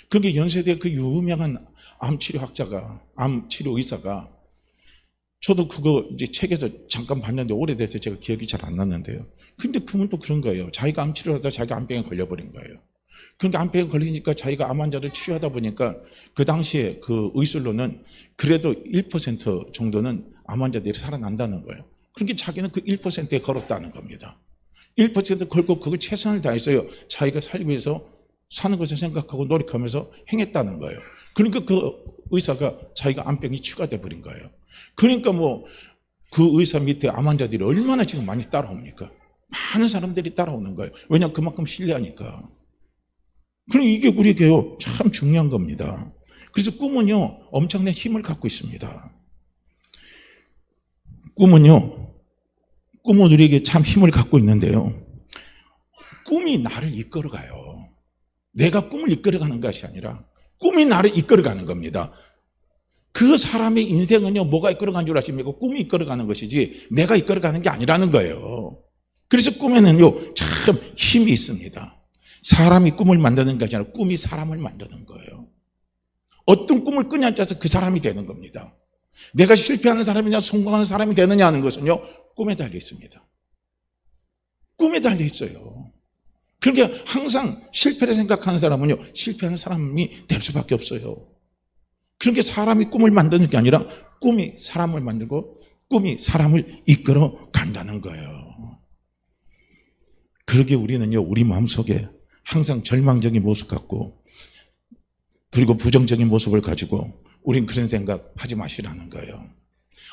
Speaker 1: 그게 연세대 그 유명한 암치료학자가, 암치료 의사가, 저도 그거 이제 책에서 잠깐 봤는데 오래돼서 제가 기억이 잘 안 났는데요. 근데 그분도 그런 거예요. 자기가 암치료하다 자기가 암병에 걸려버린 거예요. 그러니까 암병에 걸리니까 자기가 암 환자를 치료하다 보니까 그 당시에 그 의술로는 그래도 1% 정도는 암 환자들이 살아난다는 거예요. 그러니까 자기는 그 1%에 걸었다는 겁니다. 1% 걸고 그걸 최선을 다했어요. 자기가 살기 위해서 사는 것을 생각하고 노력하면서 행했다는 거예요. 그러니까 그 의사가 자기가 암병이 치유가 돼버린 거예요. 그러니까 뭐 그 의사 밑에 암 환자들이 얼마나 지금 많이 따라옵니까? 많은 사람들이 따라오는 거예요. 왜냐하면 그만큼 신뢰하니까. 그럼 이게 우리에게요 참 중요한 겁니다. 그래서 꿈은요 엄청난 힘을 갖고 있습니다. 꿈은 우리에게 참 힘을 갖고 있는데요. 꿈이 나를 이끌어가요. 내가 꿈을 이끌어가는 것이 아니라 꿈이 나를 이끌어가는 겁니다. 그 사람의 인생은요 뭐가 이끌어가는 줄 아십니까? 꿈이 이끌어가는 것이지 내가 이끌어가는 게 아니라는 거예요. 그래서 꿈에는요 참 힘이 있습니다. 사람이 꿈을 만드는 것이 아니라 꿈이 사람을 만드는 거예요. 어떤 꿈을 꾸냐에 따라서 그 사람이 되는 겁니다. 내가 실패하는 사람이냐 성공하는 사람이 되느냐 하는 것은요 꿈에 달려 있습니다. 꿈에 달려 있어요. 그러니까 항상 실패를 생각하는 사람은요 실패하는 사람이 될 수밖에 없어요. 그러니까 사람이 꿈을 만드는 게 아니라 꿈이 사람을 만들고 꿈이 사람을 이끌어 간다는 거예요. 그러게 우리는요 우리 마음속에 항상 절망적인 모습 갖고 그리고 부정적인 모습을 가지고 우린 그런 생각 하지 마시라는 거예요.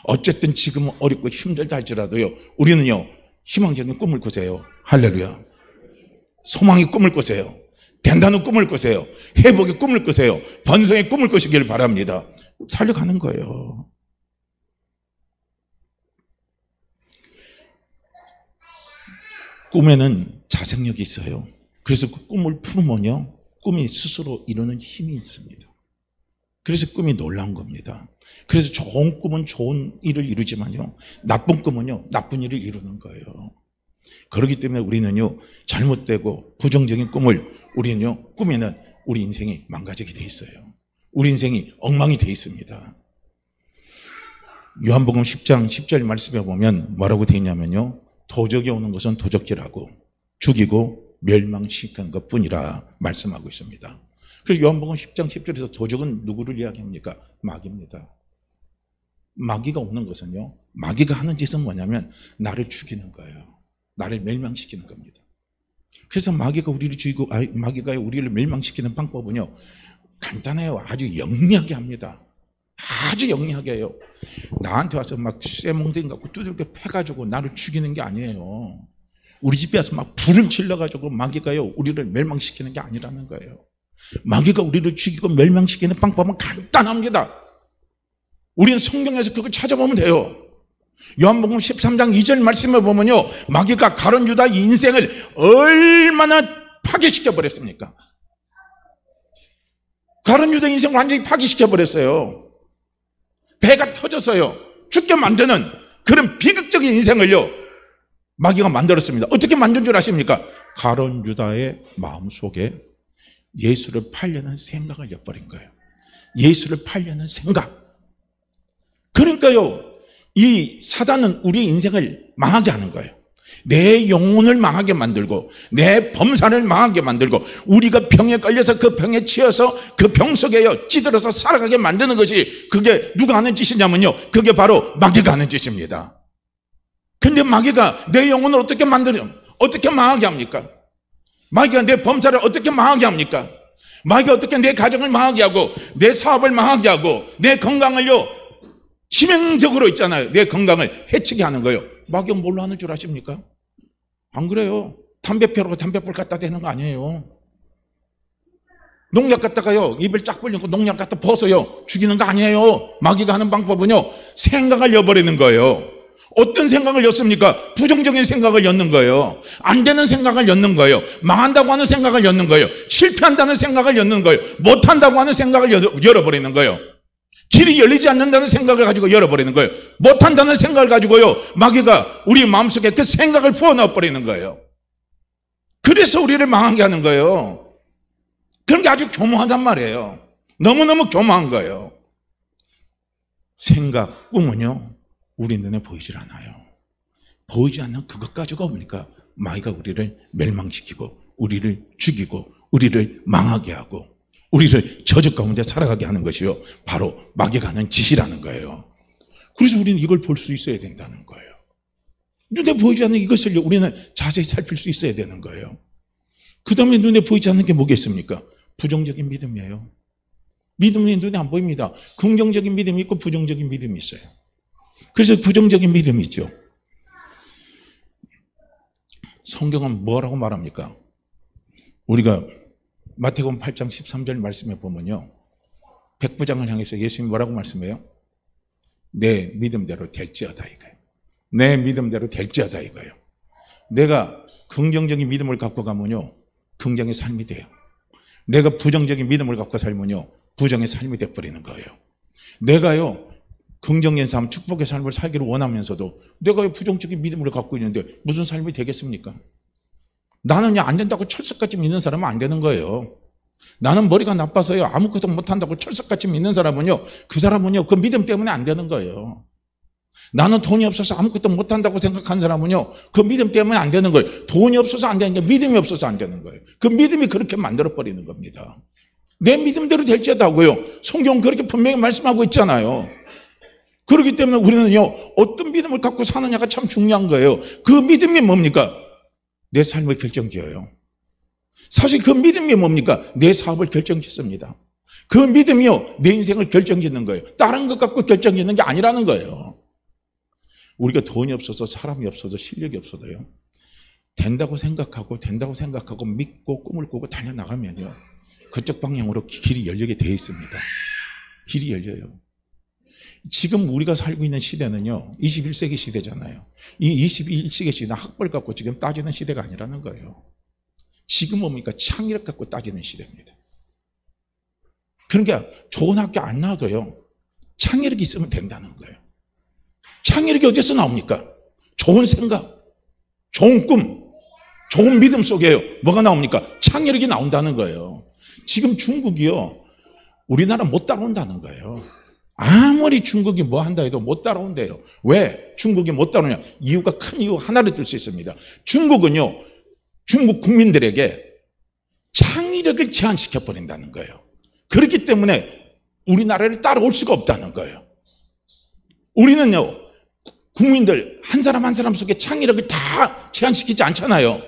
Speaker 1: 어쨌든 지금은 어렵고 힘들다 할지라도요 우리는요 희망적인 꿈을 꾸세요. 할렐루야. 소망의 꿈을 꾸세요. 된다는 꿈을 꾸세요. 회복의 꿈을 꾸세요. 번성의 꿈을 꾸시길 바랍니다. 살려가는 거예요. 꿈에는 자생력이 있어요. 그래서 그 꿈을 풀으면요 꿈이 스스로 이루는 힘이 있습니다. 그래서 꿈이 놀라운 겁니다. 그래서 좋은 꿈은 좋은 일을 이루지만요 나쁜 꿈은요 나쁜 일을 이루는 거예요. 그렇기 때문에 우리는요 잘못되고 부정적인 꿈을 우리는요 꿈에는 우리 인생이 망가지게 돼 있어요. 우리 인생이 엉망이 돼 있습니다. 요한복음 10장 10절 말씀에 보면 뭐라고 되어 있냐면요 도적이 오는 것은 도적질하고 죽이고 멸망시키는 것뿐이라 말씀하고 있습니다. 그래서 요한복음 10장 10절에서 도적은 누구를 이야기합니까? 마귀입니다. 마귀가 오는 것은요 마귀가 하는 짓은 뭐냐면 나를 죽이는 거예요. 나를 멸망시키는 겁니다. 그래서 마귀가 우리를 죽이고 마귀가 우리를 멸망시키는 방법은요 간단해요. 아주 영리하게 합니다. 아주 영리하게 해요. 나한테 와서 막 쇠몽둥이 갖고 두들겨 패가지고 나를 죽이는 게 아니에요. 우리 집에 와서 막 불을 질러가지고 마귀가요 우리를 멸망시키는 게 아니라는 거예요. 마귀가 우리를 죽이고 멸망시키는 방법은 간단합니다. 우리는 성경에서 그걸 찾아보면 돼요. 요한복음 13장 2절 말씀에 보면요 마귀가 가룟 유다의 인생을 얼마나 파괴시켜 버렸습니까? 가룟 유다의 인생을 완전히 파괴시켜 버렸어요. 배가 터져서요 죽게 만드는 그런 비극적인 인생을요 마귀가 만들었습니다. 어떻게 만든 줄 아십니까? 가룟 유다의 마음속에 예수를 팔려는 생각을 엿버린 거예요. 예수를 팔려는 생각. 그러니까요 이 사단은 우리 인생을 망하게 하는 거예요. 내 영혼을 망하게 만들고 내 범사를 망하게 만들고 우리가 병에 걸려서 그 병에 치여서 그 병 속에요 찌들어서 살아가게 만드는 것이 그게 누가 하는 짓이냐면요 그게 바로 마귀가 하는 짓입니다. 근데 마귀가 내 영혼을 어떻게 어떻게 망하게 합니까? 마귀가 내 범사를 어떻게 망하게 합니까? 마귀가 어떻게 내 가정을 망하게 하고 내 사업을 망하게 하고 내 건강을요 치명적으로 있잖아요. 내 건강을 해치게 하는 거예요. 마귀가 뭘로 하는 줄 아십니까? 안 그래요. 담배 피우고 담배불 갖다 대는 거 아니에요. 농약 갖다가요 입을 쫙 벌리고 농약 갖다 벗어요 죽이는 거 아니에요. 마귀가 하는 방법은요 생각을 엿버리는 거예요. 어떤 생각을 엿습니까? 부정적인 생각을 엿는 거예요. 안 되는 생각을 엿는 거예요. 망한다고 하는 생각을 엿는 거예요. 실패한다는 생각을 엿는 거예요. 못한다고 하는 생각을 열어버리는 거예요. 길이 열리지 않는다는 생각을 가지고 열어버리는 거예요. 못한다는 생각을 가지고요 마귀가 우리 마음속에 그 생각을 부어넣어버리는 거예요. 그래서 우리를 망하게 하는 거예요. 그런 게 아주 교묘하단 말이에요. 너무너무 교묘한 거예요. 생각, 꿈은요 우리 눈에 보이질 않아요. 보이지 않는 그것 가지고 뭡니까? 마귀가 우리를 멸망시키고 우리를 죽이고 우리를 망하게 하고 우리를 저주 가운데 살아가게 하는 것이요 바로 마귀가 하는 짓이라는 거예요. 그래서 우리는 이걸 볼 수 있어야 된다는 거예요. 눈에 보이지 않는 이것을 우리는 자세히 살필 수 있어야 되는 거예요. 그 다음에 눈에 보이지 않는 게 뭐겠습니까? 부정적인 믿음이에요. 믿음이 눈에 안 보입니다. 긍정적인 믿음이 있고 부정적인 믿음이 있어요. 그래서 부정적인 믿음이 있죠. 성경은 뭐라고 말합니까? 우리가 마태복음 8장 13절 말씀에 보면요, 백부장을 향해서 예수님이 뭐라고 말씀해요? 내 믿음대로 될지어다 이거예요. 내 믿음대로 될지어다 이거예요. 내가 긍정적인 믿음을 갖고 가면요, 긍정의 삶이 돼요. 내가 부정적인 믿음을 갖고 살면요, 부정의 삶이 돼버리는 거예요. 내가요, 긍정의 삶, 축복의 삶을 살기를 원하면서도 내가 부정적인 믿음을 갖고 있는데 무슨 삶이 되겠습니까? 나는요, 안 된다고 철석같이 믿는 사람은 안 되는 거예요. 나는 머리가 나빠서요, 아무것도 못한다고 철석같이 믿는 사람은요, 그 사람은요, 그 믿음 때문에 안 되는 거예요. 나는 돈이 없어서 아무것도 못한다고 생각한 사람은요, 그 믿음 때문에 안 되는 거예요. 돈이 없어서 안 되는 게 믿음이 없어서 안 되는 거예요. 그 믿음이 그렇게 만들어버리는 겁니다. 내 믿음대로 될지어다고요. 성경은 그렇게 분명히 말씀하고 있잖아요. 그렇기 때문에 우리는요, 어떤 믿음을 갖고 사느냐가 참 중요한 거예요. 그 믿음이 뭡니까? 내 삶을 결정지어요. 사실 그 믿음이 뭡니까? 내 사업을 결정짓습니다. 그 믿음이요, 내 인생을 결정짓는 거예요. 다른 것 갖고 결정짓는 게 아니라는 거예요. 우리가 돈이 없어서, 사람이 없어서, 실력이 없어도요, 된다고 생각하고 믿고 꿈을 꾸고 달려나가면요, 그쪽 방향으로 길이 열리게 되어 있습니다. 길이 열려요. 지금 우리가 살고 있는 시대는요, 21세기 시대잖아요. 이 21세기 시대는 학벌 갖고 지금 따지는 시대가 아니라는 거예요. 지금 뭡니까? 창의력 갖고 따지는 시대입니다. 그러니까 좋은 학교 안 나와도요, 창의력이 있으면 된다는 거예요. 창의력이 어디서 나옵니까? 좋은 생각, 좋은 꿈, 좋은 믿음 속에요, 뭐가 나옵니까? 창의력이 나온다는 거예요. 지금 중국이요, 우리나라 못 따라온다는 거예요. 아무리 중국이 뭐 한다 해도 못 따라온대요. 왜 중국이 못 따라오냐? 이유가 큰 이유 하나를 들 수 있습니다. 중국은요, 중국 국민들에게 창의력을 제한시켜 버린다는 거예요. 그렇기 때문에 우리나라를 따라올 수가 없다는 거예요. 우리는요, 국민들 한 사람 한 사람 속에 창의력을 다 제한시키지 않잖아요.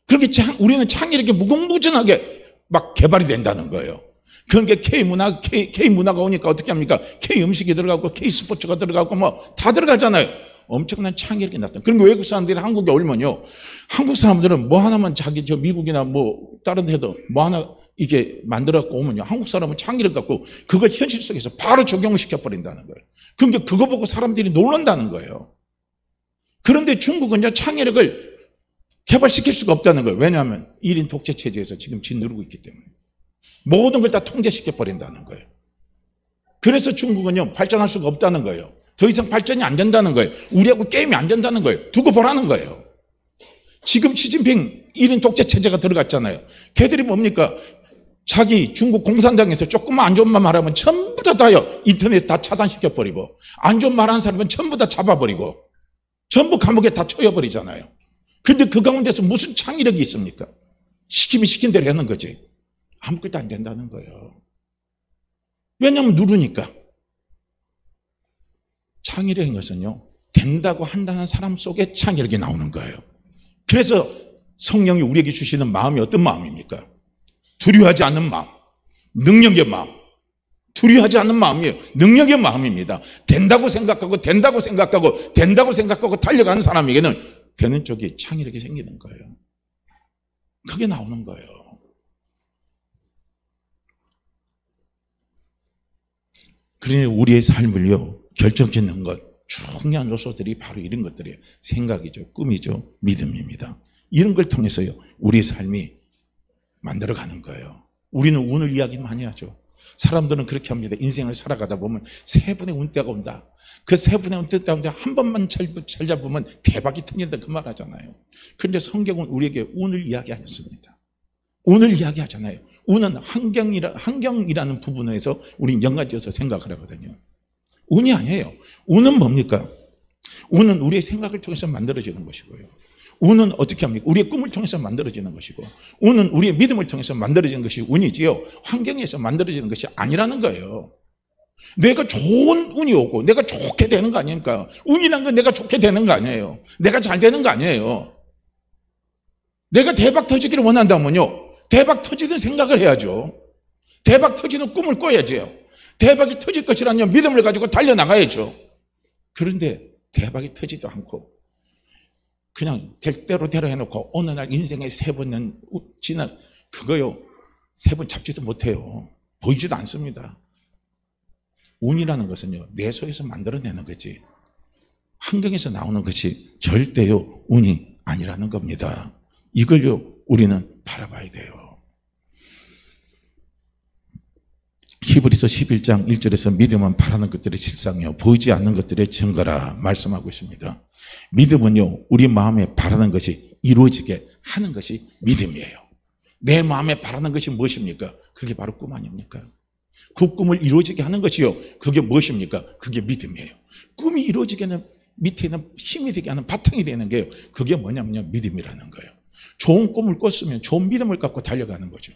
Speaker 1: 그렇게 우리는 창의력이 무궁무진하게 막 개발이 된다는 거예요. 그러니까 K문화가 오니까 어떻게 합니까? K음식이 들어가고 K스포츠가 들어가고 뭐 다 들어가잖아요. 엄청난 창의력이 나타나. 그러니까 외국 사람들이 한국에 오면요, 한국 사람들은 뭐 하나만 자기 미국이나 뭐 다른 데도 뭐 하나 이게 만들어 갖고 오면요, 한국 사람은 창의력 갖고 그걸 현실 속에서 바로 적용을 시켜버린다는 거예요. 그러니까 그거 보고 사람들이 놀란다는 거예요. 그런데 중국은요, 창의력을 개발시킬 수가 없다는 거예요. 왜냐하면 1인 독재 체제에서 지금 짓누르고 있기 때문에 모든 걸 다 통제시켜버린다는 거예요. 그래서 중국은요, 발전할 수가 없다는 거예요. 더 이상 발전이 안 된다는 거예요. 우리하고 게임이 안 된다는 거예요. 두고 보라는 거예요. 지금 시진핑 1인 독재 체제가 들어갔잖아요. 걔들이 뭡니까? 자기 중국 공산당에서 조금만 안 좋은 말 말하면 전부 다요, 인터넷 다 차단시켜버리고, 안 좋은 말 하는 사람은 전부 다 잡아버리고, 전부 감옥에 다 쳐여버리잖아요. 그런데 그 가운데서 무슨 창의력이 있습니까? 시키면 시킨 대로 하는 거지. 아무것도 안 된다는 거예요. 왜냐하면 누르니까. 창의력인 것은요, 된다고 한다는 사람 속에 창의력이 나오는 거예요. 그래서 성령이 우리에게 주시는 마음이 어떤 마음입니까? 두려워하지 않는 마음, 능력의 마음. 두려워하지 않는 마음이에요. 능력의 마음입니다. 된다고 생각하고 달려가는 사람에게는 되는 쪽이 창의력이 생기는 거예요. 그게 나오는 거예요. 그러니 우리의 삶을요, 결정짓는 것, 중요한 요소들이 바로 이런 것들이에요. 생각이죠, 꿈이죠, 믿음입니다. 이런 걸 통해서요, 우리의 삶이 만들어가는 거예요. 우리는 운을 이야기 많이 하죠. 사람들은 그렇게 합니다. 인생을 살아가다 보면 세 번의 운때가 온다. 그 세 번의 운때 가운데 한 번만 잘 잡으면 대박이 터진다, 그 말 하잖아요. 그런데 성경은 우리에게 운을 이야기하셨습니다. 운을 이야기하잖아요. 운은 환경이라는 부분에서 우리는 연관지어서 생각을 하거든요. 운이 아니에요. 운은 뭡니까? 운은 우리의 생각을 통해서 만들어지는 것이고요. 운은 어떻게 합니까? 우리의 꿈을 통해서 만들어지는 것이고, 운은 우리의 믿음을 통해서 만들어지는 것이 운이지요, 환경에서 만들어지는 것이 아니라는 거예요. 내가 좋은 운이 오고 내가 좋게 되는 거 아닙니까? 운이란 건 내가 좋게 되는 거 아니에요. 내가 잘 되는 거 아니에요. 내가 대박 터지기를 원한다면요, 대박 터지는 생각을 해야죠. 대박 터지는 꿈을 꿔야죠. 대박이 터질 것이라는 믿음을 가지고 달려나가야죠. 그런데 대박이 터지도 않고 그냥 될 대로 되로 해놓고 어느 날 인생에 3번은 지나 그거요, 3번 잡지도 못해요. 보이지도 않습니다. 운이라는 것은요, 내 속에서 만들어내는 거지 환경에서 나오는 것이 절대요 운이 아니라는 겁니다. 이걸요 우리는 바라봐야 돼요. 히브리서 11장 1절에서 믿음은 바라는 것들의 실상이요 보이지 않는 것들의 증거라 말씀하고 있습니다. 믿음은요 우리 마음에 바라는 것이 이루어지게 하는 것이 믿음이에요. 내 마음에 바라는 것이 무엇입니까? 그게 바로 꿈 아닙니까? 그 꿈을 이루어지게 하는 것이요, 그게 무엇입니까? 그게 믿음이에요. 꿈이 이루어지게는 밑에 있는 힘이 되게 하는 바탕이 되는 게요, 그게 뭐냐면요 믿음이라는 거예요. 좋은 꿈을 꿨으면 좋은 믿음을 갖고 달려가는 거죠.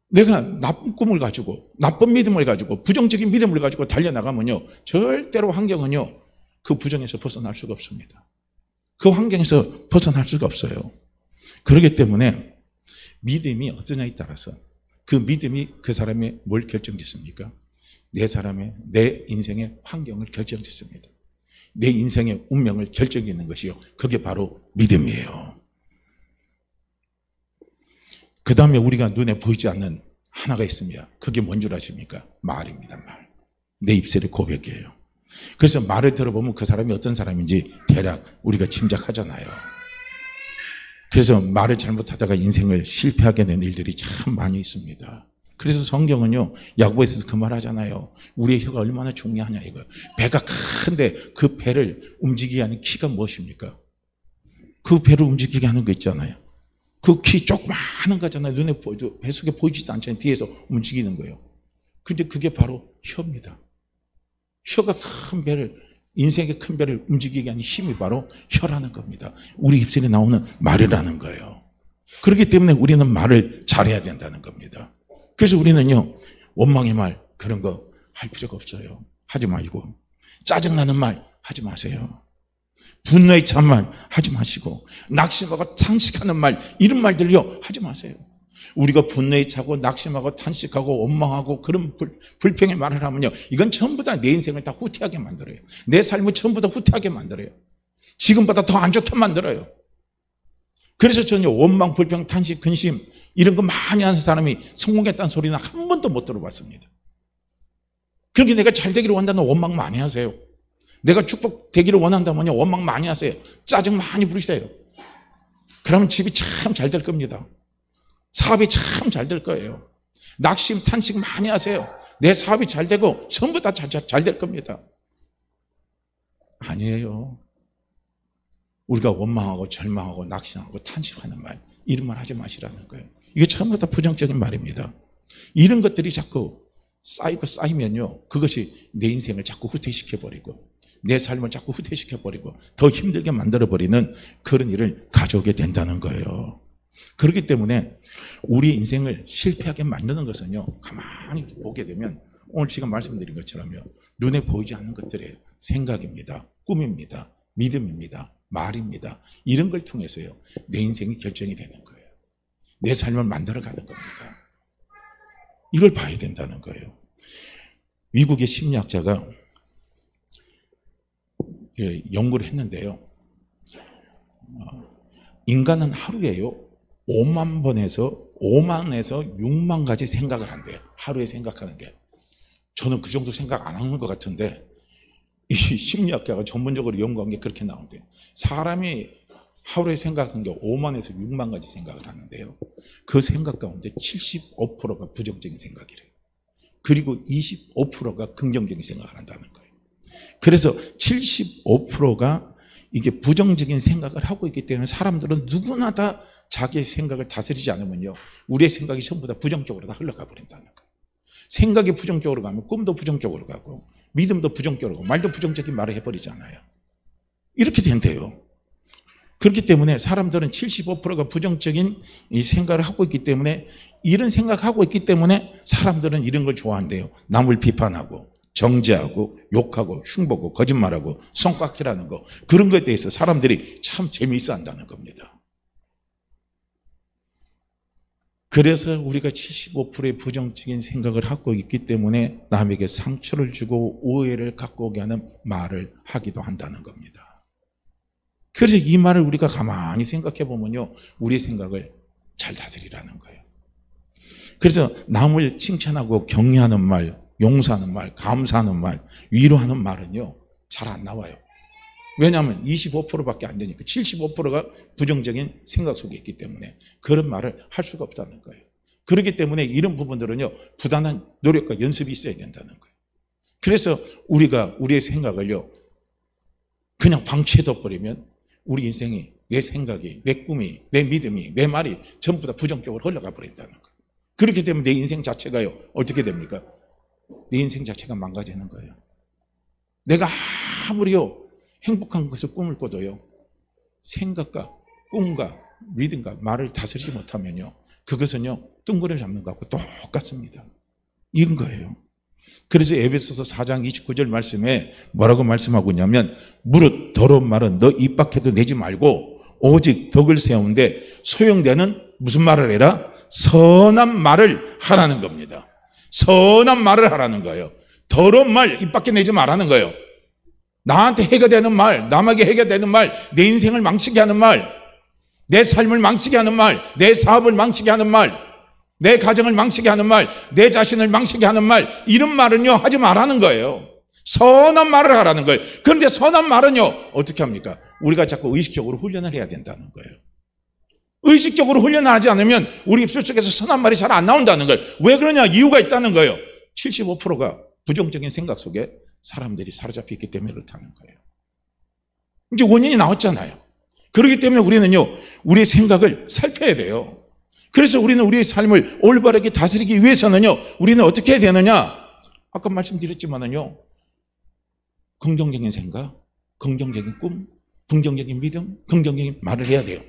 Speaker 1: 내가 나쁜 꿈을 가지고 나쁜 믿음을 가지고 부정적인 믿음을 가지고 달려나가면요 절대로 환경은요 그 부정에서 벗어날 수가 없습니다. 그 환경에서 벗어날 수가 없어요. 그렇기 때문에 믿음이 어떠냐에 따라서 그 믿음이 그 사람의 뭘 결정짓습니까? 내 인생의 환경을 결정짓습니다. 내 인생의 운명을 결정짓는 것이요, 그게 바로 믿음이에요. 그 다음에 우리가 눈에 보이지 않는 하나가 있습니다. 그게 뭔 줄 아십니까? 말입니다. 말. 내 입술의 고백이에요. 그래서 말을 들어보면 그 사람이 어떤 사람인지 대략 우리가 짐작하잖아요. 그래서 말을 잘못하다가 인생을 실패하게 된 일들이 참 많이 있습니다. 그래서 성경은요 야고보에서 그 말 하잖아요. 우리의 혀가 얼마나 중요하냐 이거. 배가 큰데 그 배를 움직이게 하는 키가 무엇입니까? 그 배를 움직이게 하는 거 있잖아요. 그 키 조그마한 거잖아요. 눈에 보이도 배 속에 보이지도 않잖아요. 뒤에서 움직이는 거예요. 근데 그게 바로 혀입니다. 혀가 큰 배를, 인생의 큰 배를 움직이게 하는 힘이 바로 혀라는 겁니다. 우리 입술에 나오는 말이라는 거예요. 그렇기 때문에 우리는 말을 잘해야 된다는 겁니다. 그래서 우리는요 원망의 말 그런 거 할 필요가 없어요. 하지 말고, 짜증나는 말 하지 마세요. 분노에 찬 말 하지 마시고, 낙심하고 탄식하는 말, 이런 말들요 하지 마세요. 우리가 분노에 차고 낙심하고 탄식하고 원망하고 그런 불평의 말을 하면요, 이건 전부 다 내 인생을 다 후퇴하게 만들어요. 내 삶을 전부 다 후퇴하게 만들어요. 지금보다 더 안 좋게 만들어요. 그래서 저는 원망, 불평, 탄식, 근심 이런 거 많이 하는 사람이 성공했다는 소리는 한 번도 못 들어봤습니다. 그렇게 내가 잘 되기를 원한다면 원망 많이 하세요. 내가 축복되기를 원한다면요 원망 많이 하세요. 짜증 많이 부리세요. 그러면 집이 참 잘 될 겁니다. 사업이 참 잘 될 거예요. 낙심, 탄식 많이 하세요. 내 사업이 잘 되고 전부 다 잘 될 겁니다. 아니에요. 우리가 원망하고 절망하고 낙심하고 탄식하는 말, 이런 말 하지 마시라는 거예요. 이게 전부 다 부정적인 말입니다. 이런 것들이 자꾸 쌓이고 쌓이면요 그것이 내 인생을 자꾸 후퇴시켜버리고 내 삶을 자꾸 후퇴시켜버리고 더 힘들게 만들어버리는 그런 일을 가져오게 된다는 거예요. 그렇기 때문에 우리 인생을 실패하게 만드는 것은요 가만히 보게 되면 오늘 지금 말씀드린 것처럼요 눈에 보이지 않는 것들의 생각입니다. 꿈입니다. 믿음입니다. 말입니다. 이런 걸 통해서요 내 인생이 결정이 되는 거예요. 내 삶을 만들어가는 겁니다. 이걸 봐야 된다는 거예요. 미국의 심리학자가 연구를 했는데요. 인간은 하루에요 5만에서 6만 가지 생각을 한대요. 하루에 생각하는 게. 저는 그 정도 생각 안 하는 것 같은데 이 심리학자가 전문적으로 연구한 게 그렇게 나온대요. 사람이 하루에 생각하는 게 5만에서 6만 가지 생각을 하는데요. 그 생각 가운데 75%가 부정적인 생각이래요. 그리고 25%가 긍정적인 생각을 한다는 거예요. 그래서 75%가 이게 부정적인 생각을 하고 있기 때문에 사람들은 누구나 다 자기의 생각을 다스리지 않으면요 우리의 생각이 전부 다 부정적으로 다 흘러가 버린다는 거예요. 생각이 부정적으로 가면 꿈도 부정적으로 가고 믿음도 부정적으로 가고 말도 부정적인 말을 해버리잖아요. 이렇게 된대요. 그렇기 때문에 사람들은 75%가 부정적인 이 생각을 하고 있기 때문에, 이런 생각을 하고 있기 때문에 사람들은 이런 걸 좋아한대요. 남을 비판하고 정죄하고 욕하고 흉보고 거짓말하고 손깍질하는 거, 그런 것에 대해서 사람들이 참 재미있어 한다는 겁니다. 그래서 우리가 75%의 부정적인 생각을 갖고 있기 때문에 남에게 상처를 주고 오해를 갖고 오게 하는 말을 하기도 한다는 겁니다. 그래서 이 말을 우리가 가만히 생각해 보면요, 우리의 생각을 잘 다스리라는 거예요. 그래서 남을 칭찬하고 격려하는 말, 용서하는 말, 감사하는 말, 위로하는 말은요 잘 안 나와요. 왜냐하면 25%밖에 안 되니까 75%가 부정적인 생각 속에 있기 때문에 그런 말을 할 수가 없다는 거예요. 그렇기 때문에 이런 부분들은요 부단한 노력과 연습이 있어야 된다는 거예요. 그래서 우리가 우리의 생각을요 그냥 방치해둬버리면 우리 인생이, 내 생각이, 내 꿈이, 내 믿음이, 내 말이 전부 다 부정적으로 흘러가 버린다는 거예요. 그렇기 때문에 내 인생 자체가요 어떻게 됩니까? 내 인생 자체가 망가지는 거예요. 내가 아무리요 행복한 것을 꿈을 꿔도요 생각과 꿈과 믿음과 말을 다스리지 못하면요 그것은요 뜬구름 잡는 것하고 똑같습니다. 이런 거예요. 그래서 에베소서 4장 29절 말씀에 뭐라고 말씀하고 있냐면, 무릇 더러운 말은 너 입 밖에도 내지 말고 오직 덕을 세우는데 소용되는 무슨 말을 해라? 선한 말을 하라는 겁니다. 선한 말을 하라는 거예요. 더러운 말 입 밖에 내지 말라는 거예요. 나한테 해가 되는 말, 남에게 해가 되는 말, 내 인생을 망치게 하는 말, 내 삶을 망치게 하는 말, 내 사업을 망치게 하는 말, 내 가정을 망치게 하는 말, 내 자신을 망치게 하는 말, 이런 말은요 하지 말라는 거예요. 선한 말을 하라는 거예요. 그런데 선한 말은요 어떻게 합니까? 우리가 자꾸 의식적으로 훈련을 해야 된다는 거예요. 의식적으로 훈련하지 않으면 우리 입술 속에서 선한 말이 잘 안 나온다는 거예요. 왜 그러냐? 이유가 있다는 거예요. 75%가 부정적인 생각 속에 사람들이 사로잡혀 있기 때문에 그렇다는 거예요. 이제 원인이 나왔잖아요. 그렇기 때문에 우리는요 우리의 생각을 살펴야 돼요. 그래서 우리는 우리의 삶을 올바르게 다스리기 위해서는요 우리는 어떻게 해야 되느냐? 아까 말씀드렸지만은요 긍정적인 생각, 긍정적인 꿈, 긍정적인 믿음, 긍정적인 말을 해야 돼요.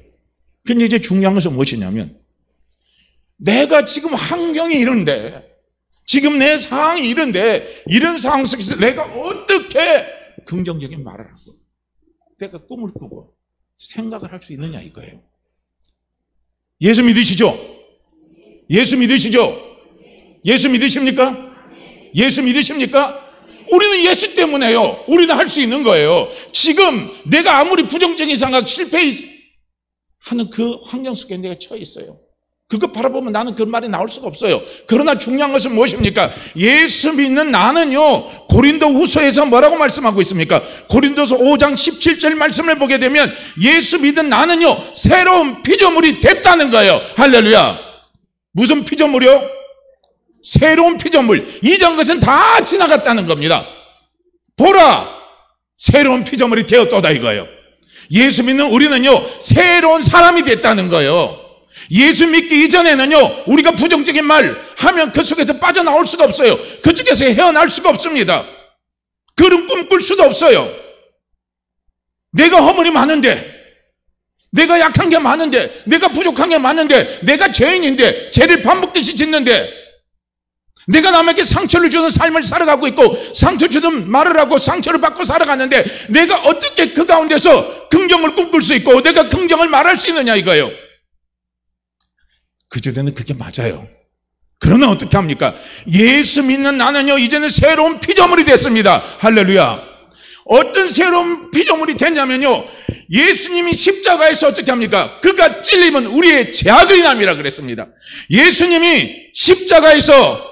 Speaker 1: 근데 이제 중요한 것은 무엇이냐면, 내가 지금 환경이 이런데, 지금 내 상황이 이런데, 이런 상황 속에서 내가 어떻게 긍정적인 말을 하고 내가 꿈을 꾸고 생각을 할 수 있느냐 이거예요. 예수 믿으시죠? 예수 믿으시죠? 예수 믿으십니까? 예수 믿으십니까? 우리는 예수 때문에요 우리는 할 수 있는 거예요. 지금 내가 아무리 부정적인 생각, 실패하는 그 환경 속에 내가 처해 있어요. 그거 바라보면 나는 그 말이 나올 수가 없어요. 그러나 중요한 것은 무엇입니까? 예수 믿는 나는요 고린도후서에서 뭐라고 말씀하고 있습니까? 고린도서 5장 17절 말씀을 보게 되면 예수 믿는 나는요 새로운 피조물이 됐다는 거예요. 할렐루야. 무슨 피조물이요? 새로운 피조물. 이전 것은 다 지나갔다는 겁니다. 보라, 새로운 피조물이 되었도다 이거예요. 예수 믿는 우리는요 새로운 사람이 됐다는 거예요. 예수 믿기 이전에는요 우리가 부정적인 말 하면 그 속에서 빠져나올 수가 없어요. 그 속에서 헤어날 수가 없습니다. 그런 꿈 꿀 수도 없어요. 내가 허물이 많은데, 내가 약한 게 많은데, 내가 부족한 게 많은데, 내가 죄인인데, 죄를 반복듯이 짓는데, 내가 남에게 상처를 주는 삶을 살아가고 있고 상처 주는 말을 하고 상처를 받고 살아가는데 내가 어떻게 그 가운데서 긍정을 꿈꿀 수 있고 내가 긍정을 말할 수 있느냐 이거예요. 그전에는 그게 맞아요. 그러나 어떻게 합니까? 예수 믿는 나는요 이제는 새로운 피조물이 됐습니다. 할렐루야. 어떤 새로운 피조물이 됐냐면요 예수님이 십자가에서 어떻게 합니까? 그가 찔림은 우리의 죄악을 인함이라 그랬습니다. 예수님이 십자가에서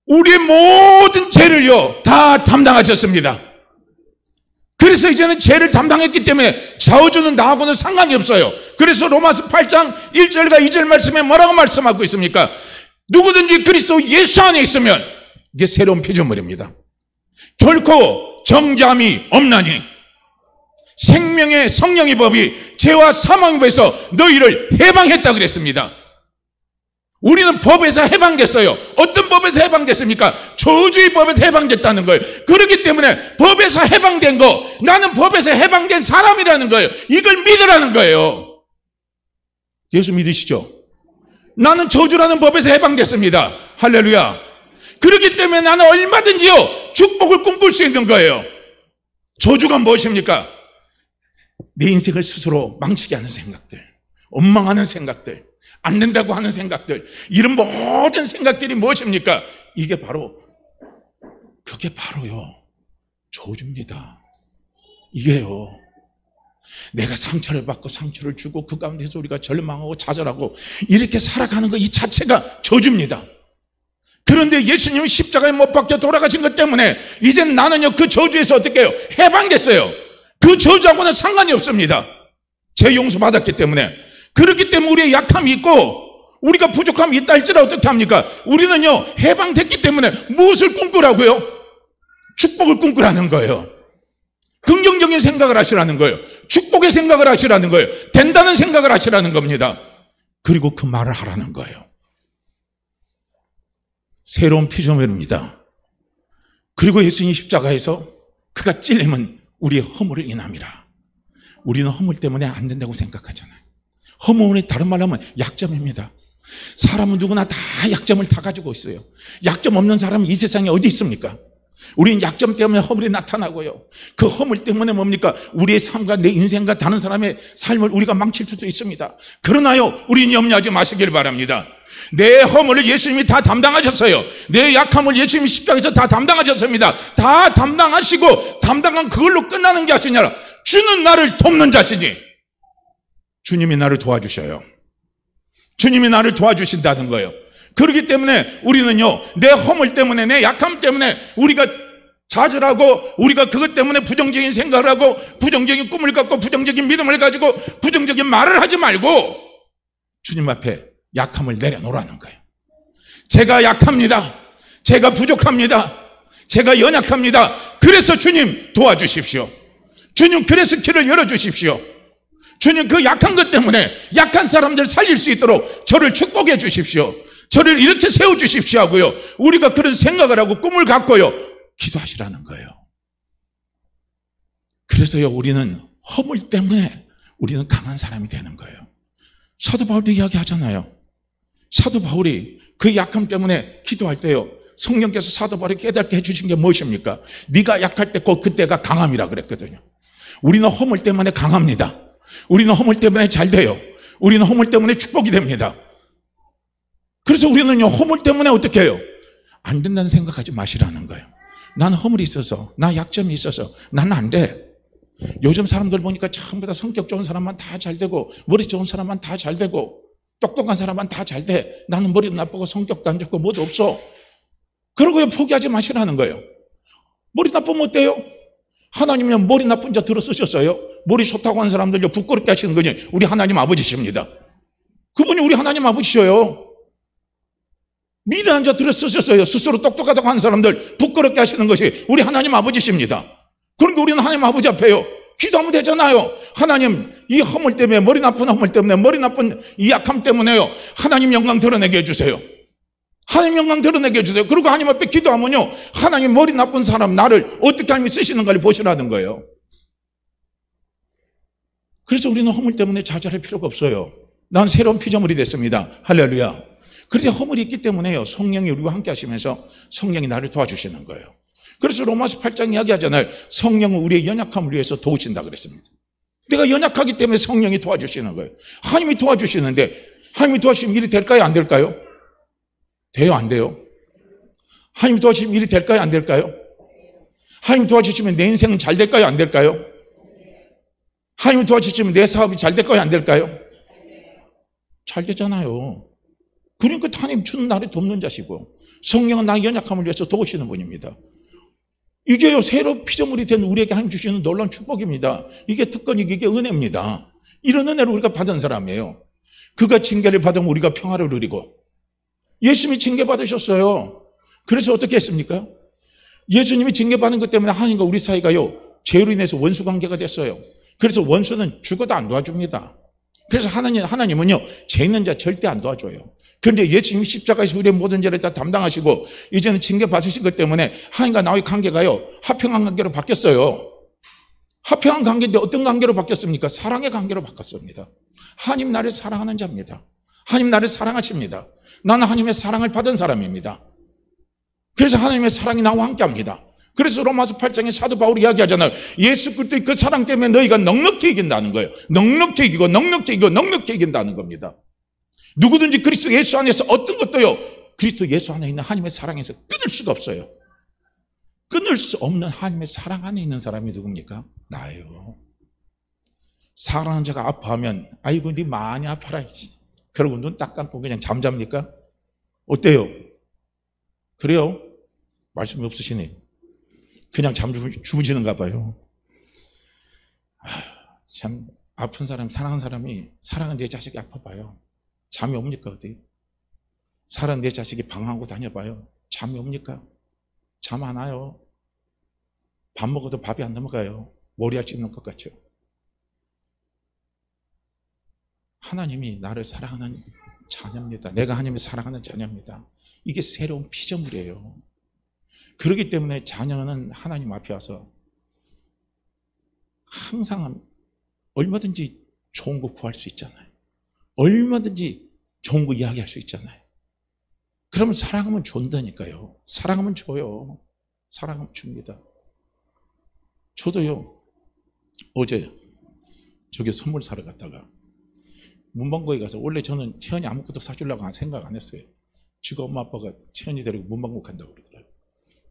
Speaker 1: 우리의 모든 죄를요 다 담당하셨습니다. 그래서 이제는 죄를 담당했기 때문에 저주는 나하고는 상관이 없어요. 그래서 로마서 8장 1절과 2절 말씀에 뭐라고 말씀하고 있습니까? 누구든지 그리스도 예수 안에 있으면 이게 새로운 피조물입니다. 결코 정죄함이 없나니 생명의 성령의 법이 죄와 사망의 법에서 너희를 해방했다 그랬습니다. 우리는 법에서 해방됐어요. 어떤 법에서 해방됐습니까? 저주의 법에서 해방됐다는 거예요. 그렇기 때문에 법에서 해방된 거, 나는 법에서 해방된 사람이라는 거예요. 이걸 믿으라는 거예요. 예수 믿으시죠? 나는 저주라는 법에서 해방됐습니다. 할렐루야. 그렇기 때문에 나는 얼마든지요 축복을 꿈꿀 수 있는 거예요. 저주가 무엇입니까? 내 인생을 스스로 망치게 하는 생각들, 원망하는 생각들, 안 된다고 하는 생각들, 이런 모든 생각들이 무엇입니까? 그게 바로요, 저주입니다. 이게요, 내가 상처를 받고 상처를 주고 그 가운데서 우리가 절망하고 좌절하고 이렇게 살아가는 것 이 자체가 저주입니다. 그런데 예수님이 십자가에 못 박혀 돌아가신 것 때문에 이제 나는요, 그 저주에서 어떻게 해요? 해방됐어요. 그 저주하고는 상관이 없습니다. 죄 용서받았기 때문에. 그렇기 때문에 우리의 약함이 있고 우리가 부족함이 있다 할지라도 어떻게 합니까? 우리는요, 해방됐기 때문에 무엇을 꿈꾸라고요? 축복을 꿈꾸라는 거예요. 긍정적인 생각을 하시라는 거예요. 축복의 생각을 하시라는 거예요. 된다는 생각을 하시라는 겁니다. 그리고 그 말을 하라는 거예요. 새로운 피조물입니다. 그리고 예수님 십자가에서 그가 찔림은 우리의 허물을 인함이라. 우리는 허물 때문에 안 된다고 생각하잖아요. 허물이 다른 말로 하면 약점입니다. 사람은 누구나 다 약점을 다 가지고 있어요. 약점 없는 사람은 이 세상에 어디 있습니까? 우리는 약점 때문에 허물이 나타나고요. 그 허물 때문에 뭡니까? 우리의 삶과 내 인생과 다른 사람의 삶을 우리가 망칠 수도 있습니다. 그러나요, 우리는 염려하지 마시길 바랍니다. 내 허물을 예수님이 다 담당하셨어요. 내 약함을 예수님이 십자가에서 다 담당하셨습니다. 다 담당하시고 담당한 그걸로 끝나는 게 아니라 주는 나를 돕는 자시지. 주님이 나를 도와주셔요. 주님이 나를 도와주신다는 거예요. 그렇기 때문에 우리는요, 내 허물 때문에, 내 약함 때문에 우리가 좌절하고 우리가 그것 때문에 부정적인 생각을 하고 부정적인 꿈을 갖고 부정적인 믿음을 가지고 부정적인 말을 하지 말고 주님 앞에 약함을 내려놓으라는 거예요. 제가 약합니다. 제가 부족합니다. 제가 연약합니다. 그래서 주님 도와주십시오. 주님 그래서 길을 열어주십시오. 주님 그 약한 것 때문에 약한 사람들 살릴 수 있도록 저를 축복해 주십시오. 저를 이렇게 세워주십시오 하고요, 우리가 그런 생각을 하고 꿈을 갖고요, 기도하시라는 거예요. 그래서요, 우리는 허물 때문에 우리는 강한 사람이 되는 거예요. 사도 바울도 이야기하잖아요. 사도 바울이 그 약함 때문에 기도할 때요, 성령께서 사도 바울이 깨닫게 해주신 게 무엇입니까? 네가 약할 때 그때가 강함이라 그랬거든요. 우리는 허물 때문에 강합니다. 우리는 허물 때문에 잘 돼요. 우리는 허물 때문에 축복이 됩니다. 그래서 우리는요, 허물 때문에 어떻게 해요? 안 된다는 생각하지 마시라는 거예요. 나는 허물이 있어서, 나 약점이 있어서 나는 안 돼. 요즘 사람들 보니까 전부 다 성격 좋은 사람만 다 잘 되고 머리 좋은 사람만 다 잘 되고 똑똑한 사람만 다 잘 돼. 나는 머리도 나쁘고 성격도 안 좋고 뭐도 없어. 그러고요, 포기하지 마시라는 거예요. 머리 나쁘면 어때요? 하나님은 머리 나쁜 자 들어 쓰셨어요. 머리 좋다고 하는 사람들요, 부끄럽게 하시는 거니 우리 하나님 아버지십니다. 그분이 우리 하나님 아버지셔요. 미련한 자 들어 쓰셨어요. 스스로 똑똑하다고 하는 사람들 부끄럽게 하시는 것이 우리 하나님 아버지십니다. 그러니까 우리는 하나님 아버지 앞에요, 기도하면 되잖아요. 하나님, 이 허물 때문에, 머리 나쁜 허물 때문에, 머리 나쁜 이 약함 때문에요, 하나님 영광 드러내게 해주세요. 하나님 영광 드러내게 해주세요. 그리고 하나님 앞에 기도하면요, 하나님 머리 나쁜 사람 나를 어떻게 하나님이 쓰시는가를 보시라는 거예요. 그래서 우리는 허물 때문에 좌절할 필요가 없어요. 난 새로운 피조물이 됐습니다. 할렐루야. 그런데 허물이 있기 때문에요, 성령이 우리와 함께 하시면서 성령이 나를 도와주시는 거예요. 그래서 로마서 8장 이야기하잖아요. 성령은 우리의 연약함을 위해서 도우신다 그랬습니다. 내가 연약하기 때문에 성령이 도와주시는 거예요. 하나님이 도와주시는데, 하나님이 도와주시면 일이 될까요? 안 될까요? 돼요? 안 돼요? 하나님이 도와주시면 일이 될까요? 안 될까요? 하나님이 도와주시면 내 인생은 잘 될까요? 안 될까요? 하나님이 도와주시면 내 사업이 잘 될까요? 안 될까요? 잘 되잖아요. 그러니까 하나님 주는 나를 돕는 자시고, 성령은 나의 연약함을 위해서 도우시는 분입니다. 이게요, 새로 피조물이 된 우리에게 하나님 주시는 놀라운 축복입니다. 이게 특권이고 이게 은혜입니다. 이런 은혜를 우리가 받은 사람이에요. 그가 징계를 받으면 우리가 평화를 누리고, 예수님이 징계받으셨어요. 그래서 어떻게 했습니까? 예수님이 징계받은 것 때문에 하나님과 우리 사이가요, 죄로 인해서 원수관계가 됐어요. 그래서 원수는 죽어도 안 도와줍니다. 그래서 하나님은요, 죄 있는 자 절대 안 도와줘요. 그런데 예수님이 십자가에서 우리의 모든 죄를 다 담당하시고 이제는 징계받으신 것 때문에 하나님과 나의 관계가요, 화평한 관계로 바뀌었어요. 화평한 관계인데 어떤 관계로 바뀌었습니까? 사랑의 관계로 바뀌었습니다. 하나님 나를 사랑하는 자입니다. 하나님 나를 사랑하십니다. 나는 하나님의 사랑을 받은 사람입니다. 그래서 하나님의 사랑이 나와 함께합니다. 그래서 로마서 8장에 사도 바울이 이야기하잖아요. 예수 그리스도의 그 사랑 때문에 너희가 넉넉히 이긴다는 거예요. 넉넉히 이기고 넉넉히 이기고 넉넉히 이긴다는 겁니다. 누구든지 그리스도 예수 안에서 어떤 것도요, 그리스도 예수 안에 있는 하나님의 사랑에서 끊을 수가 없어요. 끊을 수 없는 하나님의 사랑 안에 있는 사람이 누굽니까? 나예요. 사랑하는 자가 아파하면 아이고 네 많이 아파라, 그러고 눈 딱 감고 그냥 잠잡니까? 어때요? 그래요? 말씀이 없으시네. 그냥 주무시는가 봐요. 참 아픈 사람, 사랑하는 사람이 사랑하는 내 자식이 아파봐요. 잠이 옵니까 어디? 사랑하는 내 자식이 방황하고 다녀봐요. 잠이 옵니까? 잠 안 와요. 밥 먹어도 밥이 안 넘어가요. 머리알 찝는 것 같죠? 하나님이 나를 사랑하는 자녀입니다. 내가 하나님을 사랑하는 자녀입니다. 이게 새로운 피조물이에요. 그렇기 때문에 자녀는 하나님 앞에 와서 항상 얼마든지 좋은 거 구할 수 있잖아요. 얼마든지 좋은 거 이야기할 수 있잖아요. 그러면 사랑하면 준다니까요. 사랑하면 줘요. 사랑하면 줍니다. 저도요, 어제 저기 선물 사러 갔다가 문방구에 가서, 원래 저는 채연이 아무것도 사주려고 생각 안 했어요. 지가 엄마 아빠가 채연이 데리고 문방구 간다고 그러더라고요.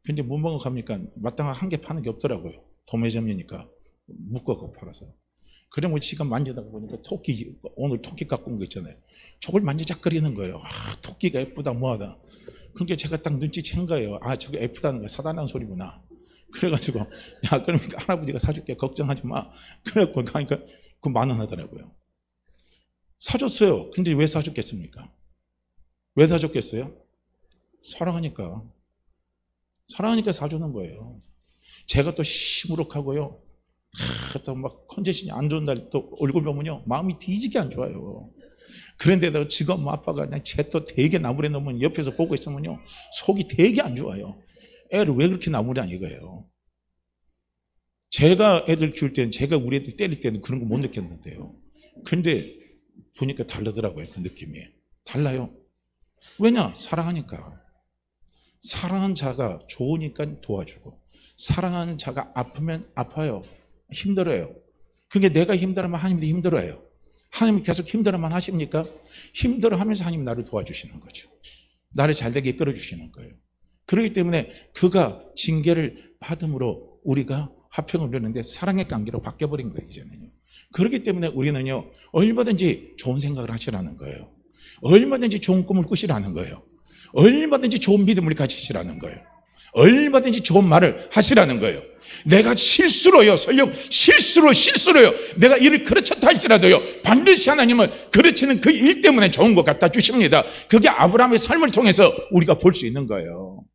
Speaker 1: 근데 문방구 가니까 마땅한 한 개 파는 게 없더라고요. 도매점이니까 묶어서 팔아서. 그래 뭐 지가 만지다가 보니까 토끼, 오늘 토끼 갖고 온 거 있잖아요. 저걸 만지작거리는 거예요. 아, 토끼가 예쁘다 뭐하다. 그러니까 제가 딱 눈치챈 거예요. 아, 저게 예쁘다는 거 사달라는 소리구나. 그래가지고 야, 그러니까 할아버지가 사줄게, 걱정하지 마. 그래갖고 가니까 그 10,000원 하더라고요. 사줬어요. 근데 왜 사줬겠습니까? 왜 사줬겠어요? 사랑하니까. 사랑하니까 사주는 거예요. 제가 또 시무룩하고요, 또 막 컨디션이 안 좋은 날 또 얼굴 보면요, 마음이 뒤지게 안 좋아요. 그런데다가 지금 엄마 아빠가 그냥 쟤 또 되게 나무래 놓으면 옆에서 보고 있으면요, 속이 되게 안 좋아요. 애를 왜 그렇게 나무래 이거예요. 제가 애들 키울 때는, 제가 우리 애들 때릴 때는 그런 거 못 느꼈는데요. 근데 보니까 다르더라고요. 그 느낌이 달라요. 왜냐? 사랑하니까. 사랑하는 자가 좋으니까 도와주고, 사랑하는 자가 아프면 아파요. 힘들어요. 그러니까 내가 힘들어하면 하나님도 힘들어요. 하나님이 계속 힘들어만 하십니까? 힘들어하면서 하나님이 나를 도와주시는 거죠. 나를 잘되게 이끌어주시는 거예요. 그렇기 때문에 그가 징계를 받음으로 우리가 화평을 누렸는데 사랑의 관계로 바뀌어버린 거예요, 이제는요. 그렇기 때문에 우리는요, 얼마든지 좋은 생각을 하시라는 거예요. 얼마든지 좋은 꿈을 꾸시라는 거예요. 얼마든지 좋은 믿음을 가지시라는 거예요. 얼마든지 좋은 말을 하시라는 거예요. 내가 실수로요, 설령 실수로요, 내가 일을 그르쳤다 할지라도요, 반드시 하나님은 그르치는 그 일 때문에 좋은 것 갖다 주십니다. 그게 아브라함의 삶을 통해서 우리가 볼 수 있는 거예요.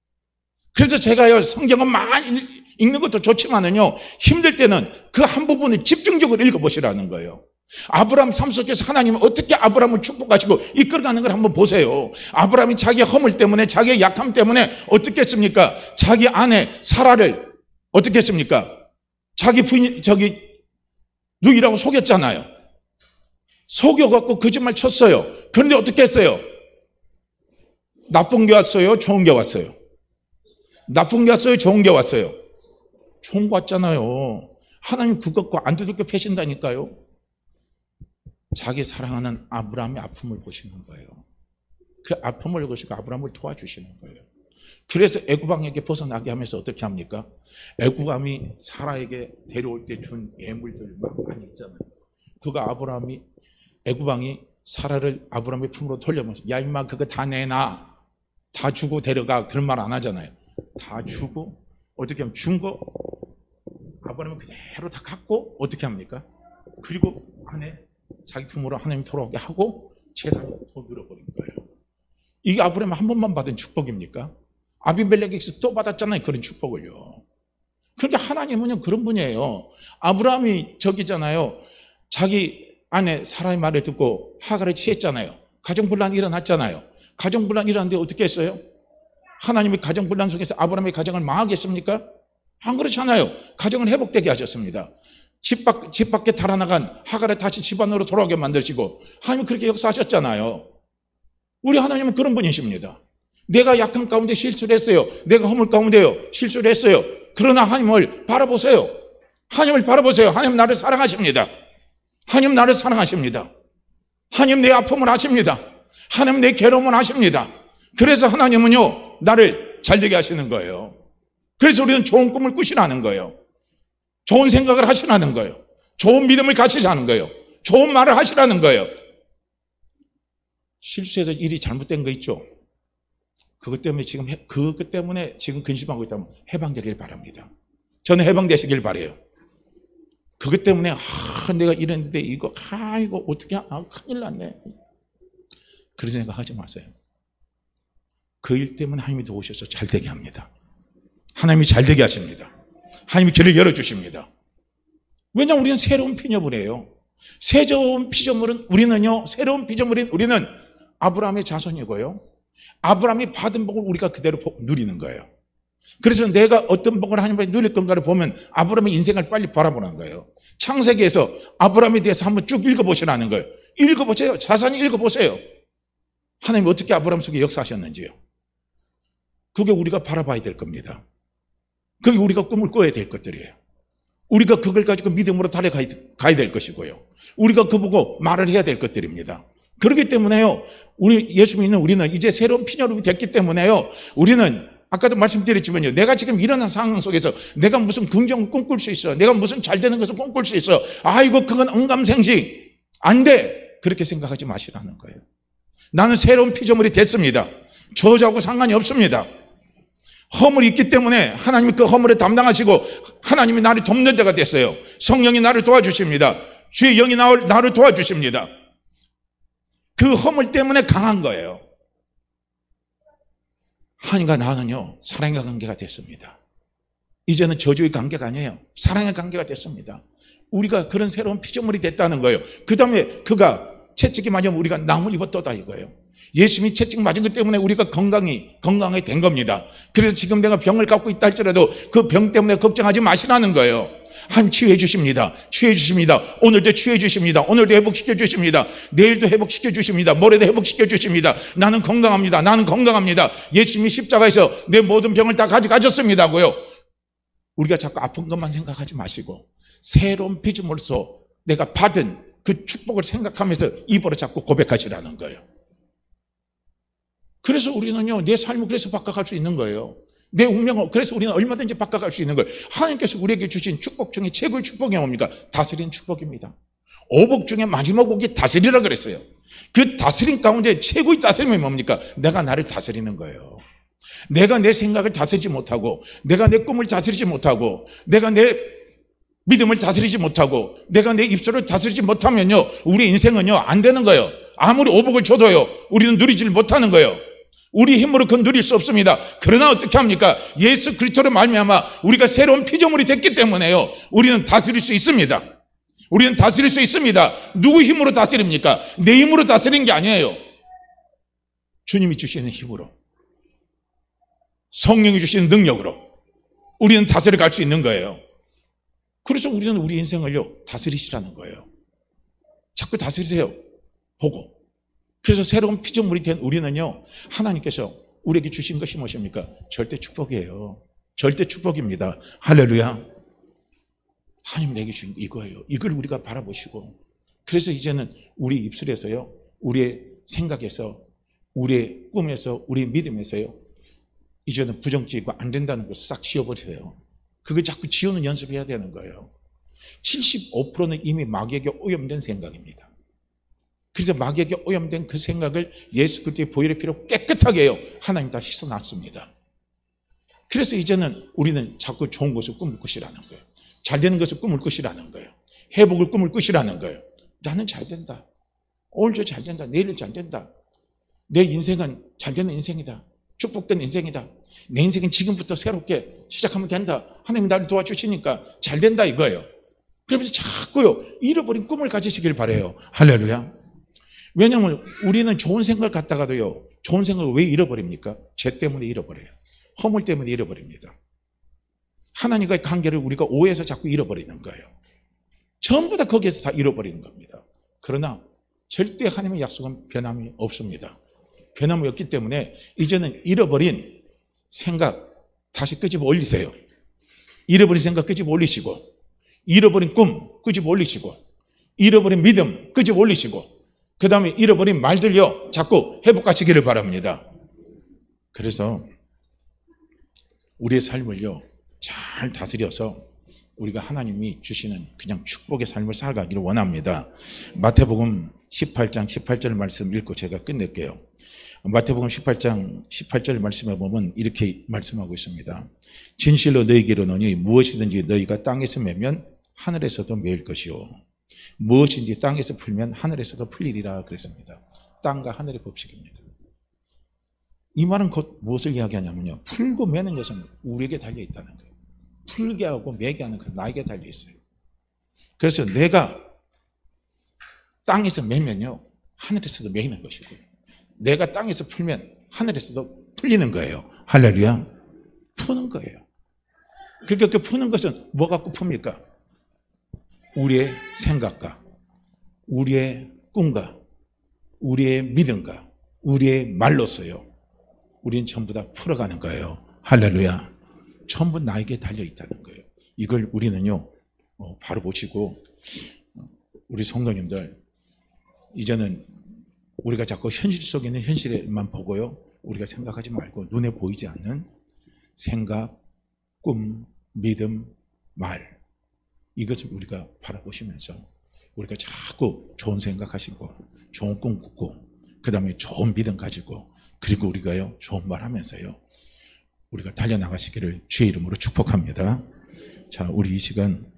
Speaker 1: 그래서 제가요, 성경은 많이 읽는 것도 좋지만은요, 힘들 때는 그 한 부분을 집중적으로 읽어보시라는 거예요. 아브라함 삶 속에서 하나님은 어떻게 아브라함을 축복하시고 이끌어가는 걸 한번 보세요. 아브라함이 자기 허물 때문에, 자기의 약함 때문에 어떻게 했습니까? 자기 아내 사라를 어떻게 했습니까? 자기 부인, 누이라고 속였잖아요. 속여갖고 거짓말 쳤어요. 그런데 어떻게 했어요? 나쁜 게 왔어요? 좋은 게 왔어요? 나쁜 게 왔어요? 좋은 게 왔어요? 좋은 거 왔잖아요. 하나님 그것과 안 두둑게 패신다니까요. 자기 사랑하는 아브라함의 아픔을 보시는 거예요. 그 아픔을 보시고 아브라함을 도와주시는 거예요. 그래서 애굽왕에게 벗어나게 하면서 어떻게 합니까? 애굽왕이 사라에게 데려올 때 준 예물들 막 많이 있잖아요. 그거 애굽왕이 사라를 아브라함의 품으로 돌려면서, 야 임마 그거 다 내놔, 다 주고 데려가, 그런 말 안 하잖아요. 다 주고, 어떻게 하면 준 거 아브라함은 그대로 다 갖고 어떻게 합니까? 그리고 안에 자기 품으로 하나님 돌아오게 하고 재산을 더 늘어버린 거예요. 이게 아브라함이 한 번만 받은 축복입니까? 아비멜렉에게서 또 받았잖아요, 그런 축복을요. 그런데 하나님은요, 그런 분이에요. 아브라함이 저기잖아요, 자기 아내 사라의 말을 듣고 하갈을 취했잖아요. 가정분란이 일어났잖아요. 가정분란이 일어났는데 어떻게 했어요? 하나님이 가정분란 속에서 아브라함의 가정을 망하게 했습니까? 안 그렇잖아요. 가정을 회복되게 하셨습니다. 집 밖에 달아나간 하갈을 다시 집 안으로 돌아오게 만드시고, 하나님은 그렇게 역사하셨잖아요. 우리 하나님은 그런 분이십니다. 내가 약한 가운데 실수를 했어요. 내가 허물 가운데요 실수를 했어요. 그러나 하나님을 바라보세요. 하나님을 바라보세요. 하나님 나를 사랑하십니다. 하나님 나를 사랑하십니다. 하나님 내 아픔을 아십니다. 하나님 내 괴로움을 아십니다. 그래서 하나님은요, 나를 잘되게 하시는 거예요. 그래서 우리는 좋은 꿈을 꾸시라는 거예요. 좋은 생각을 하시라는 거예요. 좋은 믿음을 가지자는 거예요. 좋은 말을 하시라는 거예요. 실수해서 일이 잘못된 거 있죠? 그것 때문에 지금 근심하고 있다면 해방되길 바랍니다. 저는 해방되시길 바라요. 그것 때문에 내가 이랬는데 이거 어떻게 큰일 났네. 그런 생각하지 마세요. 그 일 때문에 하나님이 도우셔서 잘되게 합니다. 하나님이 잘되게 하십니다. 하나님이 길을 열어주십니다. 왜냐하면 우리는 새로운 피조물이에요. 새로운 피조물은 우리는 아브라함의 자손이고요. 아브라함이 받은 복을 우리가 그대로 누리는 거예요. 그래서 내가 어떤 복을 하나님께 누릴 건가를 보면 아브라함의 인생을 빨리 바라보는 거예요. 창세기에서 아브라함에 대해서 한번 쭉 읽어보시라는 거예요. 읽어보세요. 자세히 읽어보세요. 하나님이 어떻게 아브라함 속에 역사하셨는지요. 그게 우리가 바라봐야 될 겁니다. 그게 우리가 꿈을 꿔야 될 것들이에요. 우리가 그걸 가지고 믿음으로 달려가야 될 것이고요. 우리가 그 보고 말을 해야 될 것들입니다. 그렇기 때문에요, 우리 예수 믿는 우리는 이제 새로운 피조물이 됐기 때문에요, 우리는 아까도 말씀드렸지만요, 내가 지금 일어난 상황 속에서 내가 무슨 긍정을 꿈꿀 수 있어, 내가 무슨 잘 되는 것을 꿈꿀 수 있어, 아이고 그건 언감생식 안 돼, 그렇게 생각하지 마시라는 거예요. 나는 새로운 피조물이 됐습니다. 저하고 상관이 없습니다. 허물이 있기 때문에 하나님이 그 허물을 담당하시고 하나님이 나를 돕는 데가 됐어요. 성령이 나를 도와주십니다. 주의 영이 나를 도와주십니다. 그 허물 때문에 강한 거예요. 하나님과 나는요, 사랑의 관계가 됐습니다. 이제는 저주의 관계가 아니에요. 사랑의 관계가 됐습니다. 우리가 그런 새로운 피조물이 됐다는 거예요. 그 다음에 그가 채찍이 맞으면 우리가 남을 입었다 이거예요. 예수님이 채찍 맞은 것 때문에 우리가 건강하게 된 겁니다. 그래서 지금 내가 병을 갖고 있다 할지라도 그 병 때문에 걱정하지 마시라는 거예요. 하나님 치유해 주십니다. 치유해 주십니다. 오늘도 치유해 주십니다. 오늘도 회복시켜 주십니다. 내일도 회복시켜 주십니다. 모레도 회복시켜 주십니다. 나는 건강합니다. 나는 건강합니다. 예수님이 십자가에서 내 모든 병을 다 가져가셨습니다고요. 우리가 자꾸 아픈 것만 생각하지 마시고 새로운 피조물로서 내가 받은 그 축복을 생각하면서 입으로 자꾸 고백하시라는 거예요. 그래서 우리는요, 내 삶을 그래서 바꿔갈 수 있는 거예요. 내 운명을 그래서 우리는 얼마든지 바꿔갈 수 있는 거예요. 하나님께서 우리에게 주신 축복 중에 최고의 축복이 뭡니까? 다스리는 축복입니다. 5복 중에 마지막 복이 다스리라 그랬어요. 그 다스림 가운데 최고의 다스림이 뭡니까? 내가 나를 다스리는 거예요. 내가 내 생각을 다스리지 못하고, 내가 내 꿈을 다스리지 못하고, 내가 내 믿음을 다스리지 못하고, 내가 내 입술을 다스리지 못하면요, 우리 인생은요 안 되는 거예요. 아무리 오복을 줘도요 우리는 누리지를 못하는 거예요. 우리 힘으로 그건 누릴 수 없습니다. 그러나 어떻게 합니까? 예수 그리스도로 말미암아 우리가 새로운 피조물이 됐기 때문에요, 우리는 다스릴 수 있습니다. 우리는 다스릴 수 있습니다. 누구 힘으로 다스립니까? 내 힘으로 다스리는 게 아니에요. 주님이 주시는 힘으로, 성령이 주시는 능력으로 우리는 다스려 갈 수 있는 거예요. 그래서 우리는 우리 인생을요 다스리시라는 거예요. 자꾸 다스리세요. 보고. 그래서 새로운 피조물이 된 우리는요, 하나님께서 우리에게 주신 것이 무엇입니까? 절대 축복이에요. 절대 축복입니다. 할렐루야. 하나님 내게 주신 이거예요. 이걸 우리가 바라보시고, 그래서 이제는 우리 입술에서요, 우리의 생각에서, 우리의 꿈에서, 우리의 믿음에서요, 이제는 부정적이고 안 된다는 것을 싹 지워버리세요. 그걸 자꾸 지우는 연습해야 되는 거예요. 75%는 이미 마귀에게 오염된 생각입니다. 그래서 마귀에게 오염된 그 생각을 예수 그리스도의 보혈의 피로 깨끗하게 해요. 하나님 다 씻어놨습니다. 그래서 이제는 우리는 자꾸 좋은 것을 꿈을 꾸시라는 거예요. 잘 되는 것을 꿈을 꾸시라는 거예요. 회복을 꿈을 꾸시라는 거예요. 나는 잘 된다. 오늘도 잘 된다. 내일은 잘 된다. 내 인생은 잘 되는 인생이다. 축복된 인생이다. 내 인생은 지금부터 새롭게 시작하면 된다. 하나님이 나를 도와주시니까 잘 된다 이거예요. 그러면서 자꾸요 잃어버린 꿈을 가지시길 바라요. 할렐루야. 왜냐하면 우리는 좋은 생각을 갖다가도요, 좋은 생각을 왜 잃어버립니까? 죄 때문에 잃어버려요. 허물 때문에 잃어버립니다. 하나님과의 관계를 우리가 오해해서 자꾸 잃어버리는 거예요. 전부 다 거기에서 다 잃어버리는 겁니다. 그러나 절대 하나님의 약속은 변함이 없습니다. 변함이 없기 때문에 이제는 잃어버린 생각 다시 끄집어 올리세요. 잃어버린 생각 끄집어 올리시고, 잃어버린 꿈 끄집어 올리시고, 잃어버린 믿음 끄집어 올리시고, 그 다음에 잃어버린 말들요 자꾸 회복하시기를 바랍니다. 그래서 우리의 삶을요 잘 다스려서 우리가 하나님이 주시는 그냥 축복의 삶을 살아가기를 원합니다. 마태복음 18장 18절 말씀 읽고 제가 끝낼게요. 마태복음 18장 18절 말씀에 보면 이렇게 말씀하고 있습니다. 진실로 너희에게 이르노니 무엇이든지 너희가 땅에서 매면 하늘에서도 매일 것이요 무엇인지 땅에서 풀면 하늘에서도 풀리리라 그랬습니다. 땅과 하늘의 법칙입니다. 이 말은 곧 무엇을 이야기하냐면요. 풀고 매는 것은 우리에게 달려있다는 거예요. 풀게 하고 매게 하는 건 나에게 달려있어요. 그래서 내가 땅에서 매면요 하늘에서도 매이는 것이고 내가 땅에서 풀면 하늘에서도 풀리는 거예요. 할렐루야. 푸는 거예요. 그러니까 그 푸는 것은 뭐 갖고 풉니까? 우리의 생각과 우리의 꿈과 우리의 믿음과 우리의 말로서요. 우리는 전부 다 풀어가는 거예요. 할렐루야. 전부 나에게 달려있다는 거예요. 이걸 우리는요 바로 보시고 우리 성도님들 이제는 우리가 자꾸 현실 속에 있는 현실에만 보고요. 우리가 생각하지 말고 눈에 보이지 않는 생각, 꿈, 믿음, 말 이것을 우리가 바라보시면서 우리가 자꾸 좋은 생각하시고 좋은 꿈 꾸고 그 다음에 좋은 믿음 가지고 그리고 우리가요 좋은 말 하면서요 우리가 달려나가시기를 주의 이름으로 축복합니다. 자, 우리 이 시간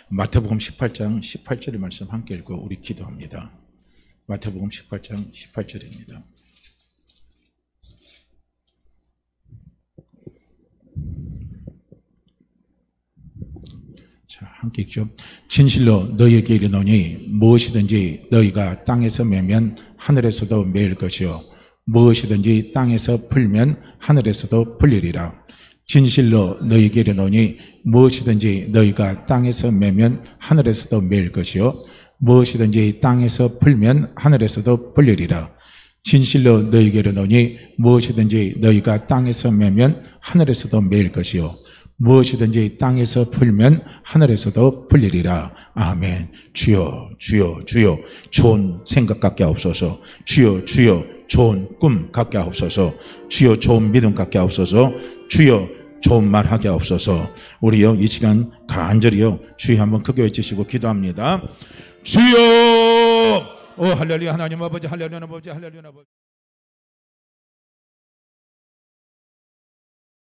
Speaker 1: 마태복음 18장 18절의 말씀 함께 읽고 우리 기도합니다. 마태복음 18장 18절입니다. 자, 함께 읽죠. 진실로 너희에게 이르노니 무엇이든지 너희가 땅에서 매면 하늘에서도 매일 것이요 무엇이든지 땅에서 풀면 하늘에서도 풀리리라. 진실로 너희에게 이르노니 무엇이든지 너희가 땅에서 매면 하늘에서도 매일 것이요 무엇이든지 땅에서 풀면 하늘에서도 풀리리라. 진실로 너희에게 이르노니 무엇이든지 너희가 땅에서 매면 하늘에서도 매일 것이요 무엇이든지 땅에서 풀면 하늘에서도 풀리리라. 아멘. 주여 주여 주여 좋은 생각 갖게 하옵소서. 주여 주여 좋은 꿈 갖게 하옵소서. 주여 좋은 믿음 갖게 하옵소서. 주여 좋은 말 하게 하옵소서. 우리요 이 시간 간절히요 주여 한번 크게 외치시고 기도합니다. 주여. 오 할렐루야. 하나님 아버지 할렐루야 아버지 할렐루야 아버지.